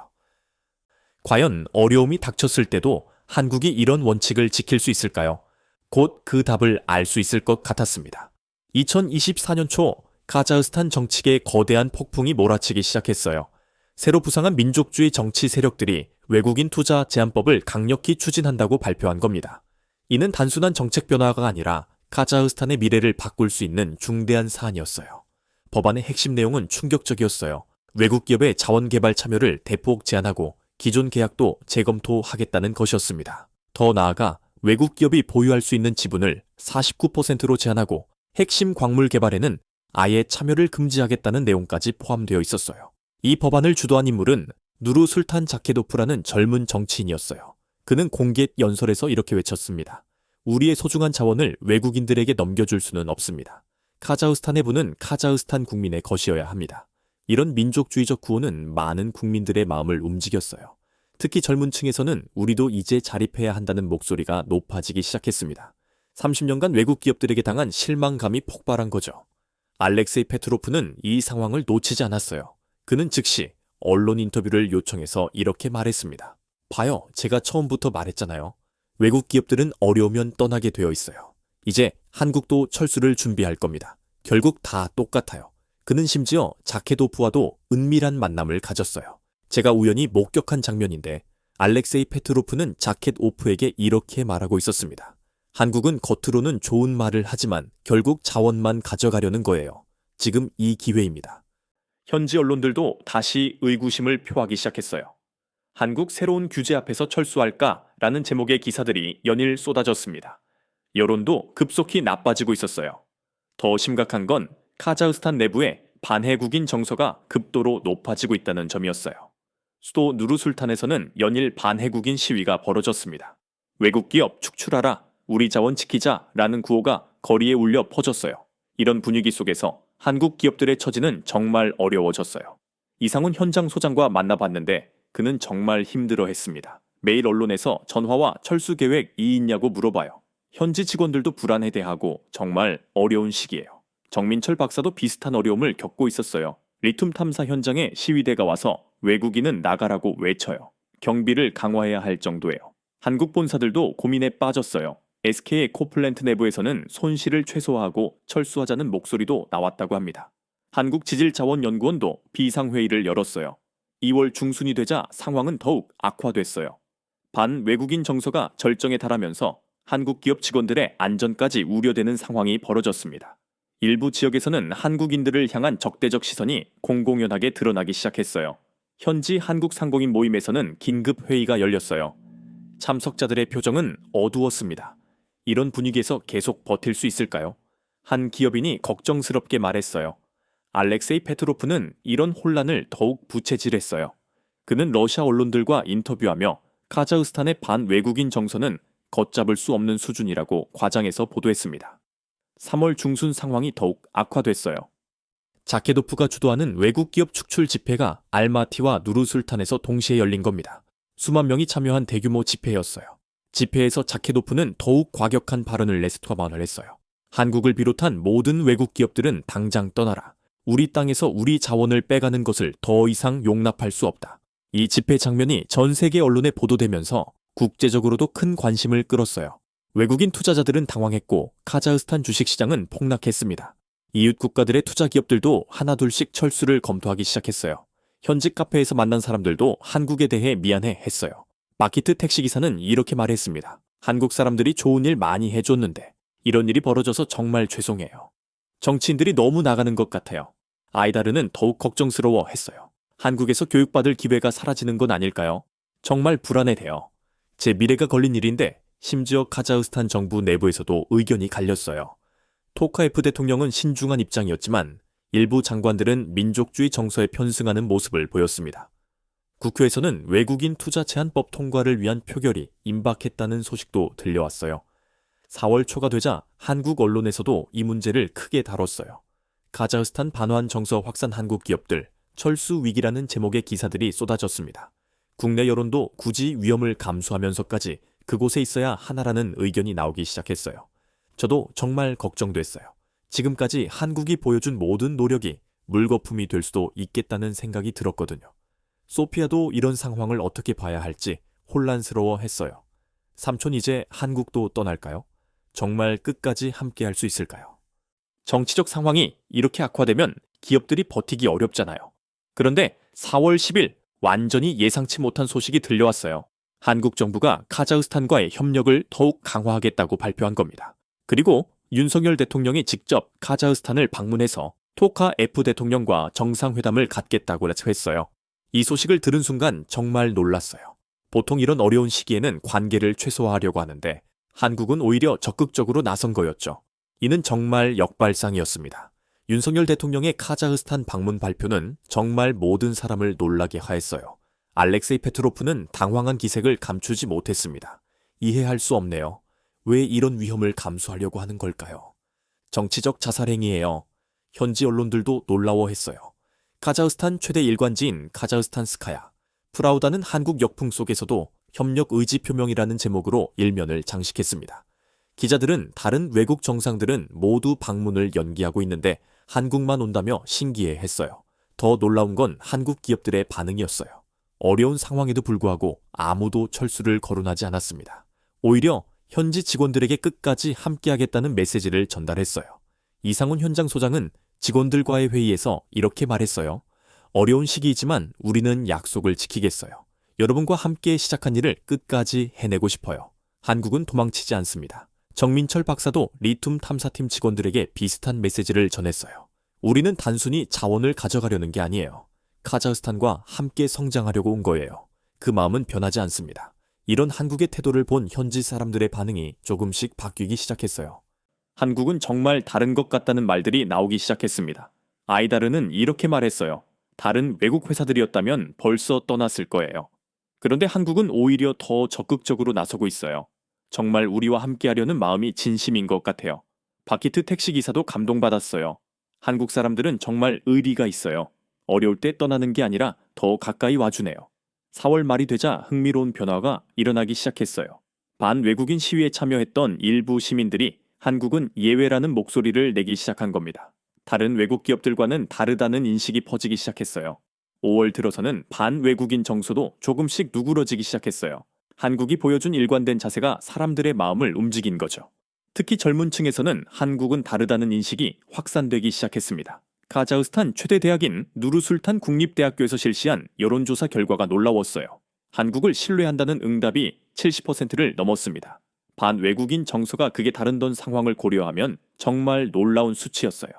과연 어려움이 닥쳤을 때도 한국이 이런 원칙을 지킬 수 있을까요? 곧 그 답을 알 수 있을 것 같았습니다. 2024년 초 카자흐스탄 정치계에 거대한 폭풍이 몰아치기 시작했어요. 새로 부상한 민족주의 정치 세력들이 외국인 투자 제한법을 강력히 추진한다고 발표한 겁니다. 이는 단순한 정책 변화가 아니라 카자흐스탄의 미래를 바꿀 수 있는 중대한 사안이었어요. 법안의 핵심 내용은 충격적이었어요. 외국 기업의 자원 개발 참여를 대폭 제한하고 기존 계약도 재검토하겠다는 것이었습니다. 더 나아가 외국 기업이 보유할 수 있는 지분을 49%로 제한하고 핵심 광물 개발에는 아예 참여를 금지하겠다는 내용까지 포함되어 있었어요. 이 법안을 주도한 인물은 누르 술탄 자케도프라는 젊은 정치인이었어요. 그는 공개 연설에서 이렇게 외쳤습니다. 우리의 소중한 자원을 외국인들에게 넘겨줄 수는 없습니다. 카자흐스탄의 부는 카자흐스탄 국민의 것이어야 합니다. 이런 민족주의적 구호는 많은 국민들의 마음을 움직였어요. 특히 젊은 층에서는 우리도 이제 자립해야 한다는 목소리가 높아지기 시작했습니다. 30년간 외국 기업들에게 당한 실망감이 폭발한 거죠. 알렉세이 페트로프는 이 상황을 놓치지 않았어요. 그는 즉시 언론 인터뷰를 요청해서 이렇게 말했습니다. 봐요, 제가 처음부터 말했잖아요. 외국 기업들은 어려우면 떠나게 되어 있어요. 이제 한국도 철수를 준비할 겁니다. 결국 다 똑같아요. 그는 심지어 자케도프와도 은밀한 만남을 가졌어요. 제가 우연히 목격한 장면인데 알렉세이 페트로프는 자켓오프에게 이렇게 말하고 있었습니다. 한국은 겉으로는 좋은 말을 하지만 결국 자원만 가져가려는 거예요. 지금 이 기회입니다. 현지 언론들도 다시 의구심을 표하기 시작했어요. 한국 새로운 규제 앞에서 철수할까라는 제목의 기사들이 연일 쏟아졌습니다. 여론도 급속히 나빠지고 있었어요. 더 심각한 건 카자흐스탄 내부에 반해국인 정서가 급도로 높아지고 있다는 점이었어요. 수도 누르술탄에서는 연일 반해국인 시위가 벌어졌습니다. 외국 기업 축출하라, 우리 자원 지키자라는 구호가 거리에 울려 퍼졌어요. 이런 분위기 속에서 한국 기업들의 처지는 정말 어려워졌어요. 이상훈 현장 소장과 만나봤는데 그는 정말 힘들어했습니다. 매일 언론에서 전화와 철수 계획 있냐고 물어봐요. 현지 직원들도 불안해대하고 정말 어려운 시기예요. 정민철 박사도 비슷한 어려움을 겪고 있었어요. 리튬 탐사 현장에 시위대가 와서 외국인은 나가라고 외쳐요. 경비를 강화해야 할 정도예요. 한국 본사들도 고민에 빠졌어요. SK의 코플랜트 내부에서는 손실을 최소화하고 철수하자는 목소리도 나왔다고 합니다. 한국지질자원연구원도 비상회의를 열었어요. 2월 중순이 되자 상황은 더욱 악화됐어요. 반외국인 정서가 절정에 달하면서 한국 기업 직원들의 안전까지 우려되는 상황이 벌어졌습니다. 일부 지역에서는 한국인들을 향한 적대적 시선이 공공연하게 드러나기 시작했어요. 현지 한국 상공인 모임에서는 긴급 회의가 열렸어요. 참석자들의 표정은 어두웠습니다. 이런 분위기에서 계속 버틸 수 있을까요? 한 기업인이 걱정스럽게 말했어요. 알렉세이 페트로프는 이런 혼란을 더욱 부채질했어요. 그는 러시아 언론들과 인터뷰하며 카자흐스탄의 반외국인 정서는 걷잡을 수 없는 수준이라고 과장해서 보도했습니다. 3월 중순 상황이 더욱 악화됐어요. 자케도프가 주도하는 외국 기업 축출 집회가 알마티와 누르술탄에서 동시에 열린 겁니다. 수만 명이 참여한 대규모 집회였어요. 집회에서 자케도프는 더욱 과격한 발언을 내세토만을 했어요. 한국을 비롯한 모든 외국 기업들은 당장 떠나라. 우리 땅에서 우리 자원을 빼가는 것을 더 이상 용납할 수 없다. 이 집회 장면이 전 세계 언론에 보도되면서 국제적으로도 큰 관심을 끌었어요. 외국인 투자자들은 당황했고 카자흐스탄 주식시장은 폭락했습니다. 이웃 국가들의 투자 기업들도 하나둘씩 철수를 검토하기 시작했어요. 현지 카페에서 만난 사람들도 한국에 대해 미안해 했어요. 마키트 택시기사는 이렇게 말했습니다. 한국 사람들이 좋은 일 많이 해줬는데 이런 일이 벌어져서 정말 죄송해요. 정치인들이 너무 나가는 것 같아요. 아이다르는 더욱 걱정스러워 했어요. 한국에서 교육받을 기회가 사라지는 건 아닐까요? 정말 불안해돼요. 제 미래가 걸린 일인데 심지어 카자흐스탄 정부 내부에서도 의견이 갈렸어요. 토카예프 대통령은 신중한 입장이었지만 일부 장관들은 민족주의 정서에 편승하는 모습을 보였습니다. 국회에서는 외국인 투자 제한법 통과를 위한 표결이 임박했다는 소식도 들려왔어요. 4월 초가 되자 한국 언론에서도 이 문제를 크게 다뤘어요. 카자흐스탄 반환 정서 확산 한국 기업들, 철수 위기라는 제목의 기사들이 쏟아졌습니다. 국내 여론도 굳이 위험을 감수하면서까지 그곳에 있어야 하나라는 의견이 나오기 시작했어요. 저도 정말 걱정됐어요. 지금까지 한국이 보여준 모든 노력이 물거품이 될 수도 있겠다는 생각이 들었거든요. 소피아도 이런 상황을 어떻게 봐야 할지 혼란스러워 했어요. 삼촌 이제 한국도 떠날까요? 정말 끝까지 함께 할 수 있을까요? 정치적 상황이 이렇게 악화되면 기업들이 버티기 어렵잖아요. 그런데 4월 10일 완전히 예상치 못한 소식이 들려왔어요. 한국 정부가 카자흐스탄과의 협력을 더욱 강화하겠다고 발표한 겁니다. 그리고 윤석열 대통령이 직접 카자흐스탄을 방문해서 토카예프 대통령과 정상회담을 갖겠다고 했어요. 이 소식을 들은 순간 정말 놀랐어요. 보통 이런 어려운 시기에는 관계를 최소화하려고 하는데 한국은 오히려 적극적으로 나선 거였죠. 이는 정말 역발상이었습니다. 윤석열 대통령의 카자흐스탄 방문 발표는 정말 모든 사람을 놀라게 하였어요. 알렉세이 페트로프는 당황한 기색을 감추지 못했습니다. 이해할 수 없네요. 왜 이런 위험을 감수하려고 하는 걸까요? 정치적 자살행위예요. 현지 언론들도 놀라워했어요. 카자흐스탄 최대 일관지인 카자흐스탄스카야, 프라우다는 한국 역풍 속에서도 협력 의지 표명이라는 제목으로 일면을 장식했습니다. 기자들은 다른 외국 정상들은 모두 방문을 연기하고 있는데 한국만 온다며 신기해했어요. 더 놀라운 건 한국 기업들의 반응이었어요. 어려운 상황에도 불구하고 아무도 철수를 거론하지 않았습니다. 오히려 현지 직원들에게 끝까지 함께하겠다는 메시지를 전달했어요. 이상훈 현장 소장은 직원들과의 회의에서 이렇게 말했어요. 어려운 시기이지만 우리는 약속을 지키겠어요. 여러분과 함께 시작한 일을 끝까지 해내고 싶어요. 한국은 도망치지 않습니다. 정민철 박사도 리튬 탐사팀 직원들에게 비슷한 메시지를 전했어요. 우리는 단순히 자원을 가져가려는 게 아니에요. 카자흐스탄과 함께 성장하려고 온 거예요. 그 마음은 변하지 않습니다. 이런 한국의 태도를 본 현지 사람들의 반응이 조금씩 바뀌기 시작했어요. 한국은 정말 다른 것 같다는 말들이 나오기 시작했습니다. 아이다르는 이렇게 말했어요. 다른 외국 회사들이었다면 벌써 떠났을 거예요. 그런데 한국은 오히려 더 적극적으로 나서고 있어요. 정말 우리와 함께하려는 마음이 진심인 것 같아요. 바키트 택시기사도 감동받았어요. 한국 사람들은 정말 의리가 있어요. 어려울 때 떠나는 게 아니라 더 가까이 와주네요. 4월 말이 되자 흥미로운 변화가 일어나기 시작했어요. 반외국인 시위에 참여했던 일부 시민들이 한국은 예외라는 목소리를 내기 시작한 겁니다. 다른 외국 기업들과는 다르다는 인식이 퍼지기 시작했어요. 5월 들어서는 반외국인 정서도 조금씩 누그러지기 시작했어요. 한국이 보여준 일관된 자세가 사람들의 마음을 움직인 거죠. 특히 젊은 층에서는 한국은 다르다는 인식이 확산되기 시작했습니다. 카자흐스탄 최대 대학인 누르술탄 국립대학교에서 실시한 여론조사 결과가 놀라웠어요. 한국을 신뢰한다는 응답이 70%를 넘었습니다. 반외국인 정서가 극에 다른던 상황을 고려하면 정말 놀라운 수치였어요.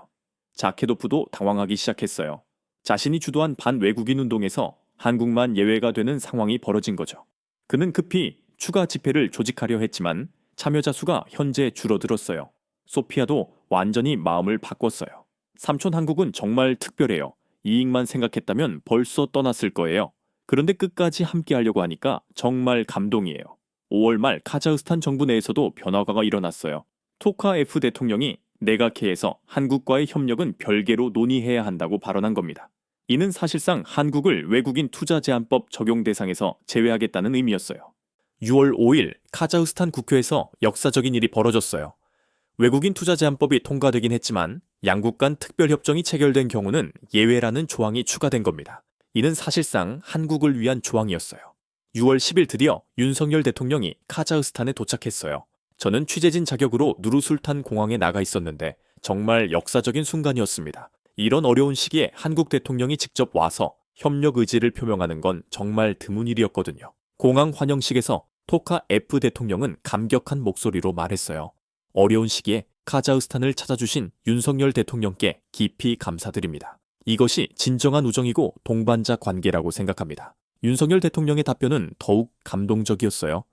자케도프도 당황하기 시작했어요. 자신이 주도한 반외국인 운동에서 한국만 예외가 되는 상황이 벌어진 거죠. 그는 급히 추가 집회를 조직하려 했지만 참여자 수가 현재 줄어들었어요. 소피아도 완전히 마음을 바꿨어요. 삼촌 한국은 정말 특별해요. 이익만 생각했다면 벌써 떠났을 거예요. 그런데 끝까지 함께 하려고 하니까 정말 감동이에요. 5월 말 카자흐스탄 정부 내에서도 변화가 일어났어요. 토카예프 대통령이 내각회에서 한국과의 협력은 별개로 논의해야 한다고 발언한 겁니다. 이는 사실상 한국을 외국인 투자 제한법 적용 대상에서 제외하겠다는 의미였어요. 6월 5일 카자흐스탄 국회에서 역사적인 일이 벌어졌어요. 외국인 투자 제한법이 통과되긴 했지만 양국 간 특별협정이 체결된 경우는 예외라는 조항이 추가된 겁니다. 이는 사실상 한국을 위한 조항이었어요. 6월 10일 드디어 윤석열 대통령이 카자흐스탄에 도착했어요. 저는 취재진 자격으로 누르술탄 공항에 나가 있었는데 정말 역사적인 순간이었습니다. 이런 어려운 시기에 한국 대통령이 직접 와서 협력 의지를 표명하는 건 정말 드문 일이었거든요. 공항 환영식에서 토카예프 대통령은 감격한 목소리로 말했어요. 어려운 시기에 카자흐스탄을 찾아주신 윤석열 대통령께 깊이 감사드립니다. 이것이 진정한 우정이고 동반자 관계라고 생각합니다. 윤석열 대통령의 답변은 더욱 감동적이었어요.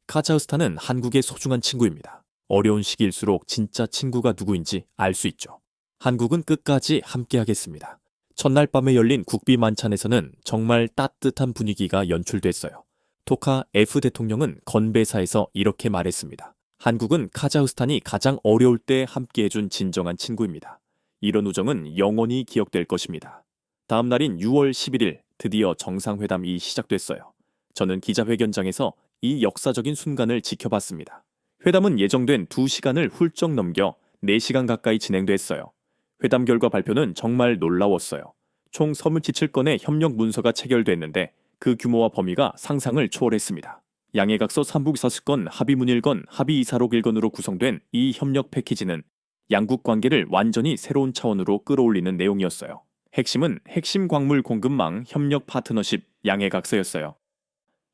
카자흐스탄은 한국의 소중한 친구입니다. 어려운 시기일수록 진짜 친구가 누구인지 알 수 있죠. 한국은 끝까지 함께하겠습니다. 첫날 밤에 열린 국비 만찬에서는 정말 따뜻한 분위기가 연출됐어요. 토카예프 대통령은 건배사에서 이렇게 말했습니다. 한국은 카자흐스탄이 가장 어려울 때 함께해준 진정한 친구입니다. 이런 우정은 영원히 기억될 것입니다. 다음 날인 6월 11일 드디어 정상회담이 시작됐어요. 저는 기자회견장에서 이 역사적인 순간을 지켜봤습니다. 회담은 예정된 2시간을 훌쩍 넘겨 4시간 가까이 진행됐어요. 회담 결과 발표는 정말 놀라웠어요. 총 37건의 협력 문서가 체결됐는데 그 규모와 범위가 상상을 초월했습니다. 양해각서 3북4수건 합의문일건 합의이사록 1건으로 구성된 이 협력 패키지는 양국 관계를 완전히 새로운 차원으로 끌어올리는 내용이었어요. 핵심은 핵심 광물 공급망 협력 파트너십 양해각서였어요.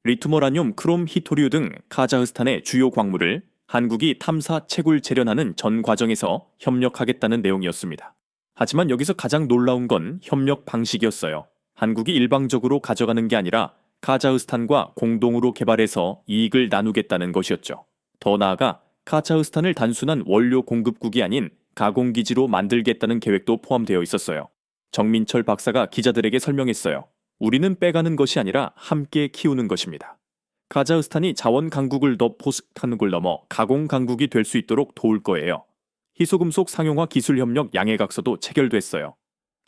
리투머라늄, 크롬, 히토류 등 카자흐스탄의 주요 광물을 한국이 탐사, 채굴, 재련하는 전 과정에서 협력하겠다는 내용이었습니다. 하지만 여기서 가장 놀라운 건 협력 방식이었어요. 한국이 일방적으로 가져가는 게 아니라 카자흐스탄과 공동으로 개발해서 이익을 나누겠다는 것이었죠. 더 나아가 카자흐스탄을 단순한 원료 공급국이 아닌 가공기지로 만들겠다는 계획도 포함되어 있었어요. 정민철 박사가 기자들에게 설명했어요. 우리는 빼가는 것이 아니라 함께 키우는 것입니다. 카자흐스탄이 자원 강국을 더 포스트하는 걸 넘어 가공 강국이 될 수 있도록 도울 거예요. 희소금속 상용화 기술 협력 양해각서도 체결됐어요.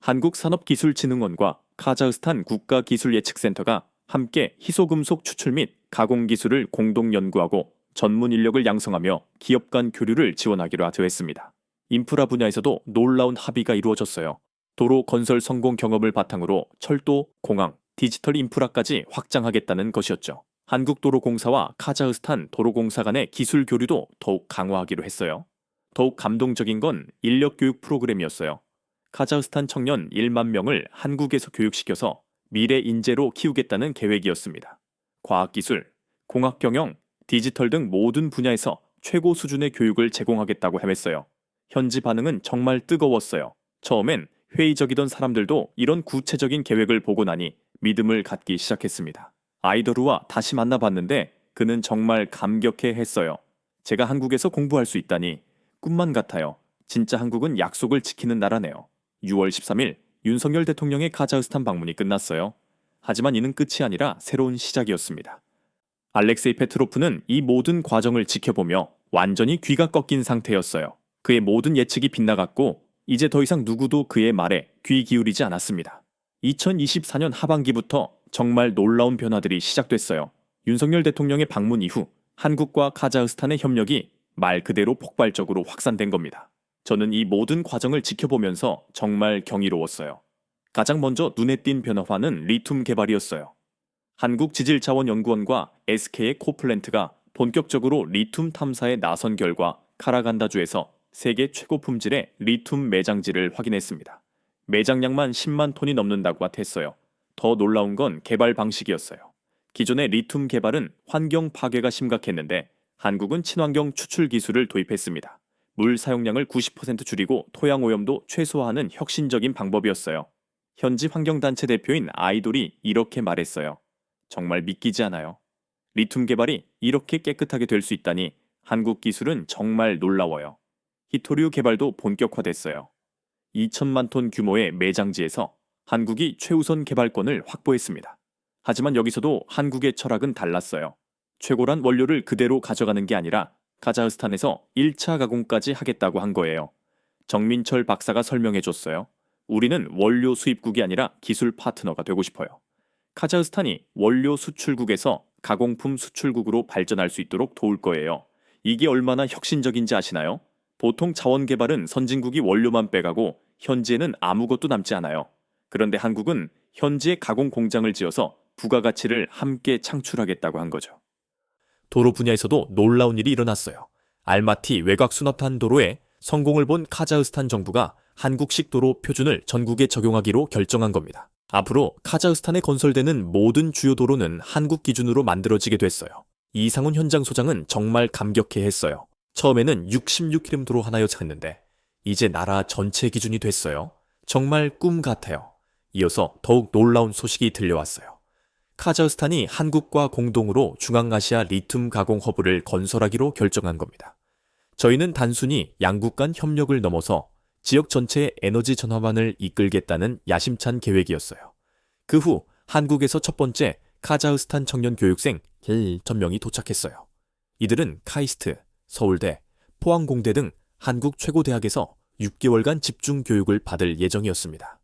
한국산업기술진흥원과 카자흐스탄 국가기술예측센터가 함께 희소금속 추출 및 가공 기술을 공동 연구하고 전문 인력을 양성하며 기업 간 교류를 지원하기로 하였습니다. 인프라 분야에서도 놀라운 합의가 이루어졌어요. 도로 건설 성공 경험을 바탕으로 철도, 공항, 디지털 인프라까지 확장하겠다는 것이었죠. 한국도로공사와 카자흐스탄 도로공사 간의 기술 교류도 더욱 강화하기로 했어요. 더욱 감동적인 건 인력 교육 프로그램이었어요. 카자흐스탄 청년 1만 명을 한국에서 교육시켜서 미래 인재로 키우겠다는 계획이었습니다. 과학기술, 공학경영, 디지털 등 모든 분야에서 최고 수준의 교육을 제공하겠다고 하면서요. 현지 반응은 정말 뜨거웠어요. 처음엔 회의적이던 사람들도 이런 구체적인 계획을 보고 나니 믿음을 갖기 시작했습니다. 아이더루와 다시 만나봤는데 그는 정말 감격해 했어요. 제가 한국에서 공부할 수 있다니 꿈만 같아요. 진짜 한국은 약속을 지키는 나라네요. 6월 13일 윤석열 대통령의 카자흐스탄 방문이 끝났어요. 하지만 이는 끝이 아니라 새로운 시작이었습니다. 알렉세이 페트로프는 이 모든 과정을 지켜보며 완전히 귀가 꺾인 상태였어요. 그의 모든 예측이 빗나갔고 이제 더 이상 누구도 그의 말에 귀 기울이지 않았습니다. 2024년 하반기부터 정말 놀라운 변화들이 시작됐어요. 윤석열 대통령의 방문 이후 한국과 카자흐스탄의 협력이 말 그대로 폭발적으로 확산된 겁니다. 저는 이 모든 과정을 지켜보면서 정말 경이로웠어요. 가장 먼저 눈에 띈 변화는 리튬 개발이었어요. 한국지질자원연구원과 SK의 코플랜트가 본격적으로 리튬 탐사에 나선 결과 카라간다주에서 세계 최고 품질의 리튬 매장지를 확인했습니다. 매장량만 10만 톤이 넘는다고 했어요. 더 놀라운 건 개발 방식이었어요. 기존의 리튬 개발은 환경 파괴가 심각했는데 한국은 친환경 추출 기술을 도입했습니다. 물 사용량을 90% 줄이고 토양 오염도 최소화하는 혁신적인 방법이었어요. 현지 환경단체 대표인 아이돌이 이렇게 말했어요. 정말 믿기지 않아요. 리튬 개발이 이렇게 깨끗하게 될 수 있다니 한국 기술은 정말 놀라워요. 히토류 개발도 본격화됐어요. 2천만 톤 규모의 매장지에서 한국이 최우선 개발권을 확보했습니다. 하지만 여기서도 한국의 철학은 달랐어요. 최고란 원료를 그대로 가져가는 게 아니라 카자흐스탄에서 1차 가공까지 하겠다고 한 거예요. 정민철 박사가 설명해줬어요. 우리는 원료 수입국이 아니라 기술 파트너가 되고 싶어요. 카자흐스탄이 원료 수출국에서 가공품 수출국으로 발전할 수 있도록 도울 거예요. 이게 얼마나 혁신적인지 아시나요? 보통 자원 개발은 선진국이 원료만 빼가고 현지에는 아무것도 남지 않아요. 그런데 한국은 현지에 가공 공장을 지어서 부가가치를 함께 창출하겠다고 한 거죠. 도로 분야에서도 놀라운 일이 일어났어요. 알마티 외곽 수납탄 도로에 성공을 본 카자흐스탄 정부가 한국식 도로 표준을 전국에 적용하기로 결정한 겁니다. 앞으로 카자흐스탄에 건설되는 모든 주요 도로는 한국 기준으로 만들어지게 됐어요. 이상훈 현장 소장은 정말 감격해했어요. 처음에는 66km 도로 하나였는데 이제 나라 전체 기준이 됐어요. 정말 꿈 같아요. 이어서 더욱 놀라운 소식이 들려왔어요. 카자흐스탄이 한국과 공동으로 중앙아시아 리튬 가공 허브를 건설하기로 결정한 겁니다. 저희는 단순히 양국 간 협력을 넘어서 지역 전체의 에너지 전환만을 이끌겠다는 야심찬 계획이었어요. 그 후 한국에서 첫 번째 카자흐스탄 청년 교육생 1,000명이 도착했어요. 이들은 카이스트, 서울대, 포항공대 등 한국 최고 대학에서 6개월간 집중 교육을 받을 예정이었습니다.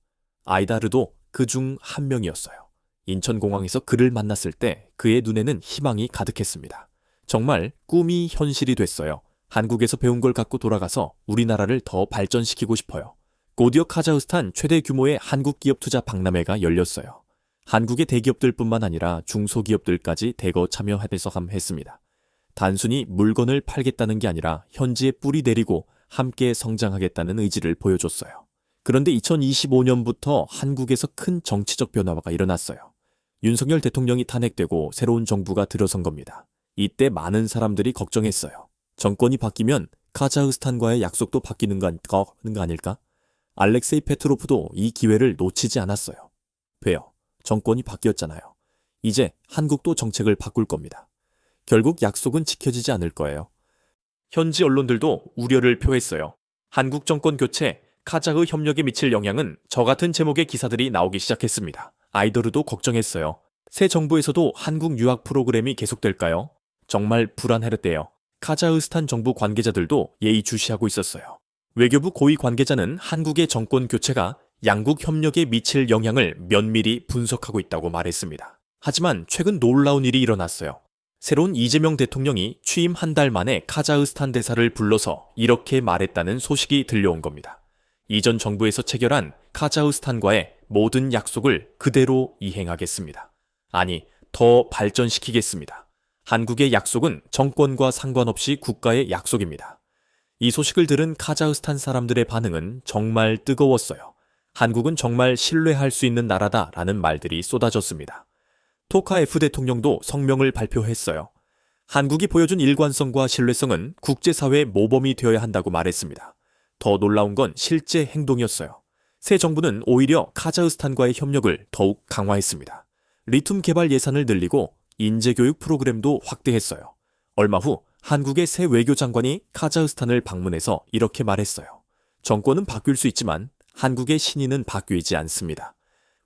아이다르도 그 중 한 명이었어요. 인천공항에서 그를 만났을 때 그의 눈에는 희망이 가득했습니다. 정말 꿈이 현실이 됐어요. 한국에서 배운 걸 갖고 돌아가서 우리나라를 더 발전시키고 싶어요. 곧이어 카자흐스탄 최대 규모의 한국 기업 투자 박람회가 열렸어요. 한국의 대기업들뿐만 아니라 중소기업들까지 대거 참여해서 했습니다. 단순히 물건을 팔겠다는 게 아니라 현지에 뿌리 내리고 함께 성장하겠다는 의지를 보여줬어요. 그런데 2025년부터 한국에서 큰 정치적 변화가 일어났어요. 윤석열 대통령이 탄핵되고 새로운 정부가 들어선 겁니다. 이때 많은 사람들이 걱정했어요. 정권이 바뀌면 카자흐스탄과의 약속도 바뀌는 거 아닐까? 알렉세이 페트로프도 이 기회를 놓치지 않았어요. 왜요? 정권이 바뀌었잖아요. 이제 한국도 정책을 바꿀 겁니다. 결국 약속은 지켜지지 않을 거예요. 현지 언론들도 우려를 표했어요. 한국 정권 교체, 카자흐 협력에 미칠 영향은 저 같은 제목의 기사들이 나오기 시작했습니다. 아이더르도 걱정했어요. 새 정부에서도 한국 유학 프로그램이 계속될까요? 정말 불안했대요. 카자흐스탄 정부 관계자들도 예의주시하고 있었어요. 외교부 고위 관계자는 한국의 정권 교체가 양국 협력에 미칠 영향을 면밀히 분석하고 있다고 말했습니다. 하지만 최근 놀라운 일이 일어났어요. 새로운 이재명 대통령이 취임 한 달 만에 카자흐스탄 대사를 불러서 이렇게 말했다는 소식이 들려온 겁니다. 이전 정부에서 체결한 카자흐스탄과의 모든 약속을 그대로 이행하겠습니다. 아니, 더 발전시키겠습니다. 한국의 약속은 정권과 상관없이 국가의 약속입니다. 이 소식을 들은 카자흐스탄 사람들의 반응은 정말 뜨거웠어요. 한국은 정말 신뢰할 수 있는 나라다라는 말들이 쏟아졌습니다. 토카예프 대통령도 성명을 발표했어요. 한국이 보여준 일관성과 신뢰성은 국제사회의 모범이 되어야 한다고 말했습니다. 더 놀라운 건 실제 행동이었어요. 새 정부는 오히려 카자흐스탄과의 협력을 더욱 강화했습니다. 리튬 개발 예산을 늘리고 인재교육 프로그램도 확대했어요. 얼마 후 한국의 새 외교장관이 카자흐스탄을 방문해서 이렇게 말했어요. 정권은 바뀔 수 있지만 한국의 신인은 바뀌지 않습니다.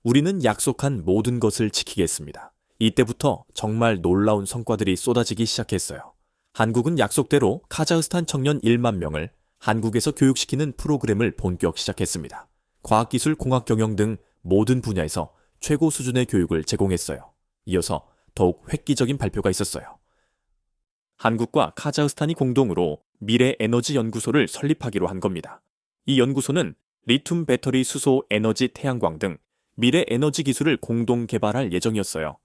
우리는 약속한 모든 것을 지키겠습니다. 이때부터 정말 놀라운 성과들이 쏟아지기 시작했어요. 한국은 약속대로 카자흐스탄 청년 1만 명을 한국에서 교육시키는 프로그램을 본격 시작했습니다. 과학기술, 공학경영 등 모든 분야에서 최고 수준의 교육을 제공했어요. 이어서 더욱 획기적인 발표가 있었어요. 한국과 카자흐스탄이 공동으로 미래 에너지 연구소를 설립하기로 한 겁니다. 이 연구소는 리튬 배터리 수소 에너지 태양광 등 미래 에너지 기술을 공동 개발할 예정이었어요.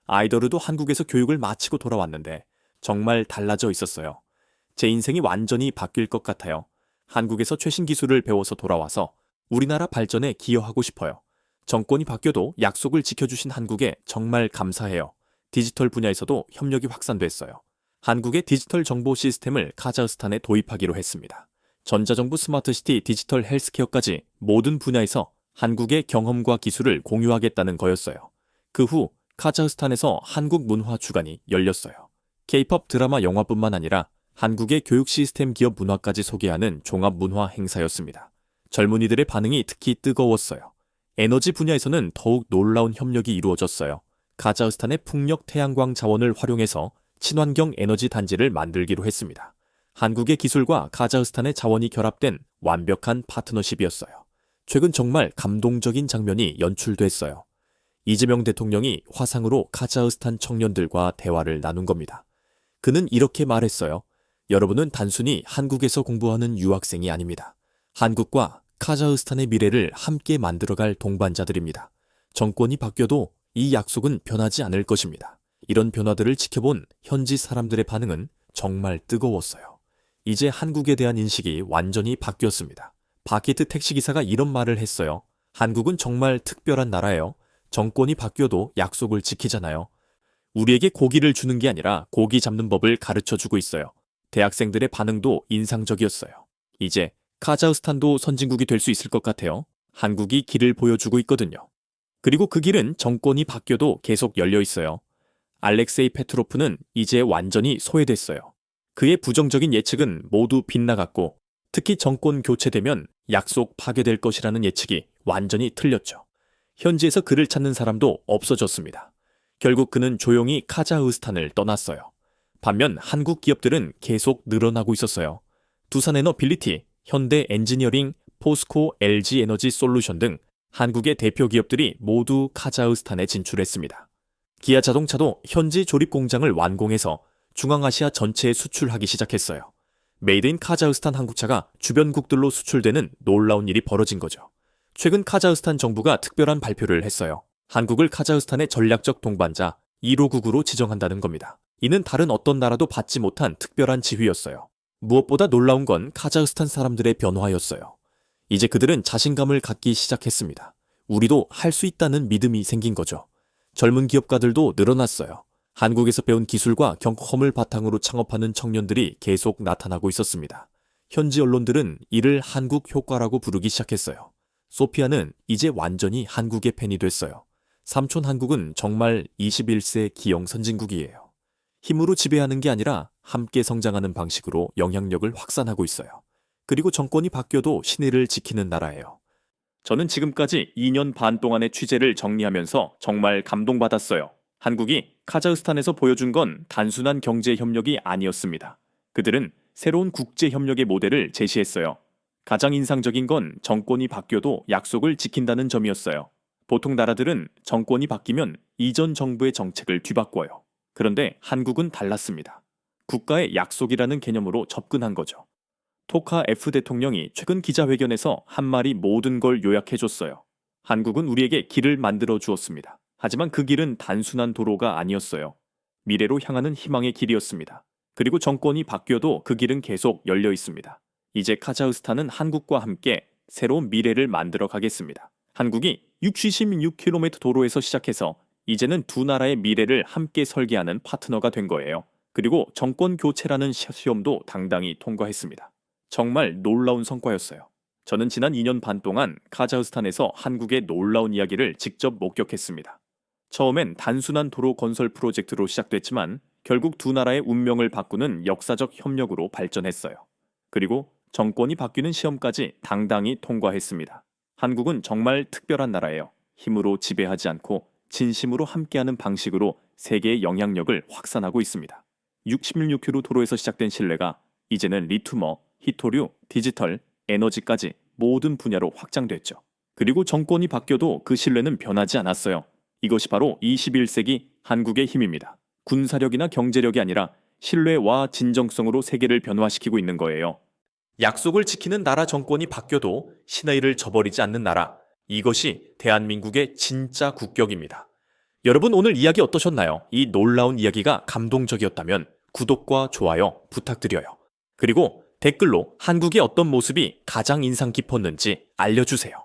아이더르도 한국에서 교육을 마치고 돌아왔는데 정말 달라져 있었어요. 제 인생이 완전히 바뀔 것 같아요. 한국에서 최신 기술을 배워서 돌아와서 우리나라 발전에 기여하고 싶어요. 정권이 바뀌어도 약속을 지켜주신 한국에 정말 감사해요. 디지털 분야에서도 협력이 확산됐어요. 한국의 디지털 정보 시스템을 카자흐스탄에 도입하기로 했습니다. 전자정부 스마트시티 디지털 헬스케어까지 모든 분야에서 한국의 경험과 기술을 공유하겠다는 거였어요. 그 후 카자흐스탄에서 한국 문화 주간이 열렸어요. K-POP 드라마 영화뿐만 아니라 한국의 교육 시스템 기업 문화까지 소개하는 종합 문화 행사였습니다. 젊은이들의 반응이 특히 뜨거웠어요. 에너지 분야에서는 더욱 놀라운 협력이 이루어졌어요. 카자흐스탄의 풍력 태양광 자원을 활용해서 친환경 에너지 단지를 만들기로 했습니다. 한국의 기술과 카자흐스탄의 자원이 결합된 완벽한 파트너십이었어요. 최근 정말 감동적인 장면이 연출됐어요. 이재명 대통령이 화상으로 카자흐스탄 청년들과 대화를 나눈 겁니다. 그는 이렇게 말했어요. 여러분은 단순히 한국에서 공부하는 유학생이 아닙니다. 한국과 카자흐스탄의 미래를 함께 만들어갈 동반자들입니다. 정권이 바뀌어도 이 약속은 변하지 않을 것입니다. 이런 변화들을 지켜본 현지 사람들의 반응은 정말 뜨거웠어요. 이제 한국에 대한 인식이 완전히 바뀌었습니다. 바게트 택시기사가 이런 말을 했어요. 한국은 정말 특별한 나라예요. 정권이 바뀌어도 약속을 지키잖아요. 우리에게 고기를 주는 게 아니라 고기 잡는 법을 가르쳐주고 있어요. 대학생들의 반응도 인상적이었어요. 이제 카자흐스탄도 선진국이 될 수 있을 것 같아요. 한국이 길을 보여주고 있거든요. 그리고 그 길은 정권이 바뀌어도 계속 열려 있어요. 알렉세이 페트로프는 이제 완전히 소외됐어요. 그의 부정적인 예측은 모두 빗나갔고 특히 정권 교체되면 약속 파괴될 것이라는 예측이 완전히 틀렸죠. 현지에서 그를 찾는 사람도 없어졌습니다. 결국 그는 조용히 카자흐스탄을 떠났어요. 반면 한국 기업들은 계속 늘어나고 있었어요. 두산에너빌리티, 현대 엔지니어링, 포스코, LG 에너지 솔루션 등 한국의 대표 기업들이 모두 카자흐스탄에 진출했습니다. 기아 자동차도 현지 조립 공장을 완공해서 중앙아시아 전체에 수출하기 시작했어요. 메이드 인 카자흐스탄 한국차가 주변국들로 수출되는 놀라운 일이 벌어진 거죠. 최근 카자흐스탄 정부가 특별한 발표를 했어요. 한국을 카자흐스탄의 전략적 동반자 1호국으로 지정한다는 겁니다. 이는 다른 어떤 나라도 받지 못한 특별한 지휘였어요. 무엇보다 놀라운 건 카자흐스탄 사람들의 변화였어요. 이제 그들은 자신감을 갖기 시작했습니다. 우리도 할 수 있다는 믿음이 생긴 거죠. 젊은 기업가들도 늘어났어요. 한국에서 배운 기술과 경험을 바탕으로 창업하는 청년들이 계속 나타나고 있었습니다. 현지 언론들은 이를 한국 효과라고 부르기 시작했어요. 소피아는 이제 완전히 한국의 팬이 됐어요. 삼촌 한국은 정말 21세 기영 선진국이에요. 힘으로 지배하는 게 아니라 함께 성장하는 방식으로 영향력을 확산하고 있어요. 그리고 정권이 바뀌어도 신의를 지키는 나라예요. 저는 지금까지 2년 반 동안의 취재를 정리하면서 정말 감동받았어요. 한국이 카자흐스탄에서 보여준 건 단순한 경제 협력이 아니었습니다. 그들은 새로운 국제 협력의 모델을 제시했어요. 가장 인상적인 건 정권이 바뀌어도 약속을 지킨다는 점이었어요. 보통 나라들은 정권이 바뀌면 이전 정부의 정책을 뒤바꿔요. 그런데 한국은 달랐습니다. 국가의 약속이라는 개념으로 접근한 거죠. 토카에프 대통령이 최근 기자회견에서 한 말이 모든 걸 요약해줬어요. 한국은 우리에게 길을 만들어 주었습니다. 하지만 그 길은 단순한 도로가 아니었어요. 미래로 향하는 희망의 길이었습니다. 그리고 정권이 바뀌어도 그 길은 계속 열려 있습니다. 이제 카자흐스탄은 한국과 함께 새로운 미래를 만들어 가겠습니다. 한국이 66km 도로에서 시작해서 이제는 두 나라의 미래를 함께 설계하는 파트너가 된 거예요. 그리고 정권 교체라는 시험도 당당히 통과했습니다. 정말 놀라운 성과였어요. 저는 지난 2년 반 동안 카자흐스탄에서 한국의 놀라운 이야기를 직접 목격했습니다. 처음엔 단순한 도로 건설 프로젝트로 시작됐지만 결국 두 나라의 운명을 바꾸는 역사적 협력으로 발전했어요. 그리고 정권이 바뀌는 시험까지 당당히 통과했습니다. 한국은 정말 특별한 나라예요. 힘으로 지배하지 않고 진심으로 함께하는 방식으로 세계의 영향력을 확산하고 있습니다. 66km 도로에서 시작된 신뢰가 이제는 리투머, 히토류, 디지털, 에너지까지 모든 분야로 확장됐죠. 그리고 정권이 바뀌어도 그 신뢰는 변하지 않았어요. 이것이 바로 21세기 한국의 힘입니다. 군사력이나 경제력이 아니라 신뢰와 진정성으로 세계를 변화시키고 있는 거예요. 약속을 지키는 나라 정권이 바뀌어도 신의를 저버리지 않는 나라. 이것이 대한민국의 진짜 국격입니다. 여러분 오늘 이야기 어떠셨나요? 이 놀라운 이야기가 감동적이었다면 구독과 좋아요 부탁드려요. 그리고 댓글로 한국의 어떤 모습이 가장 인상 깊었는지 알려주세요.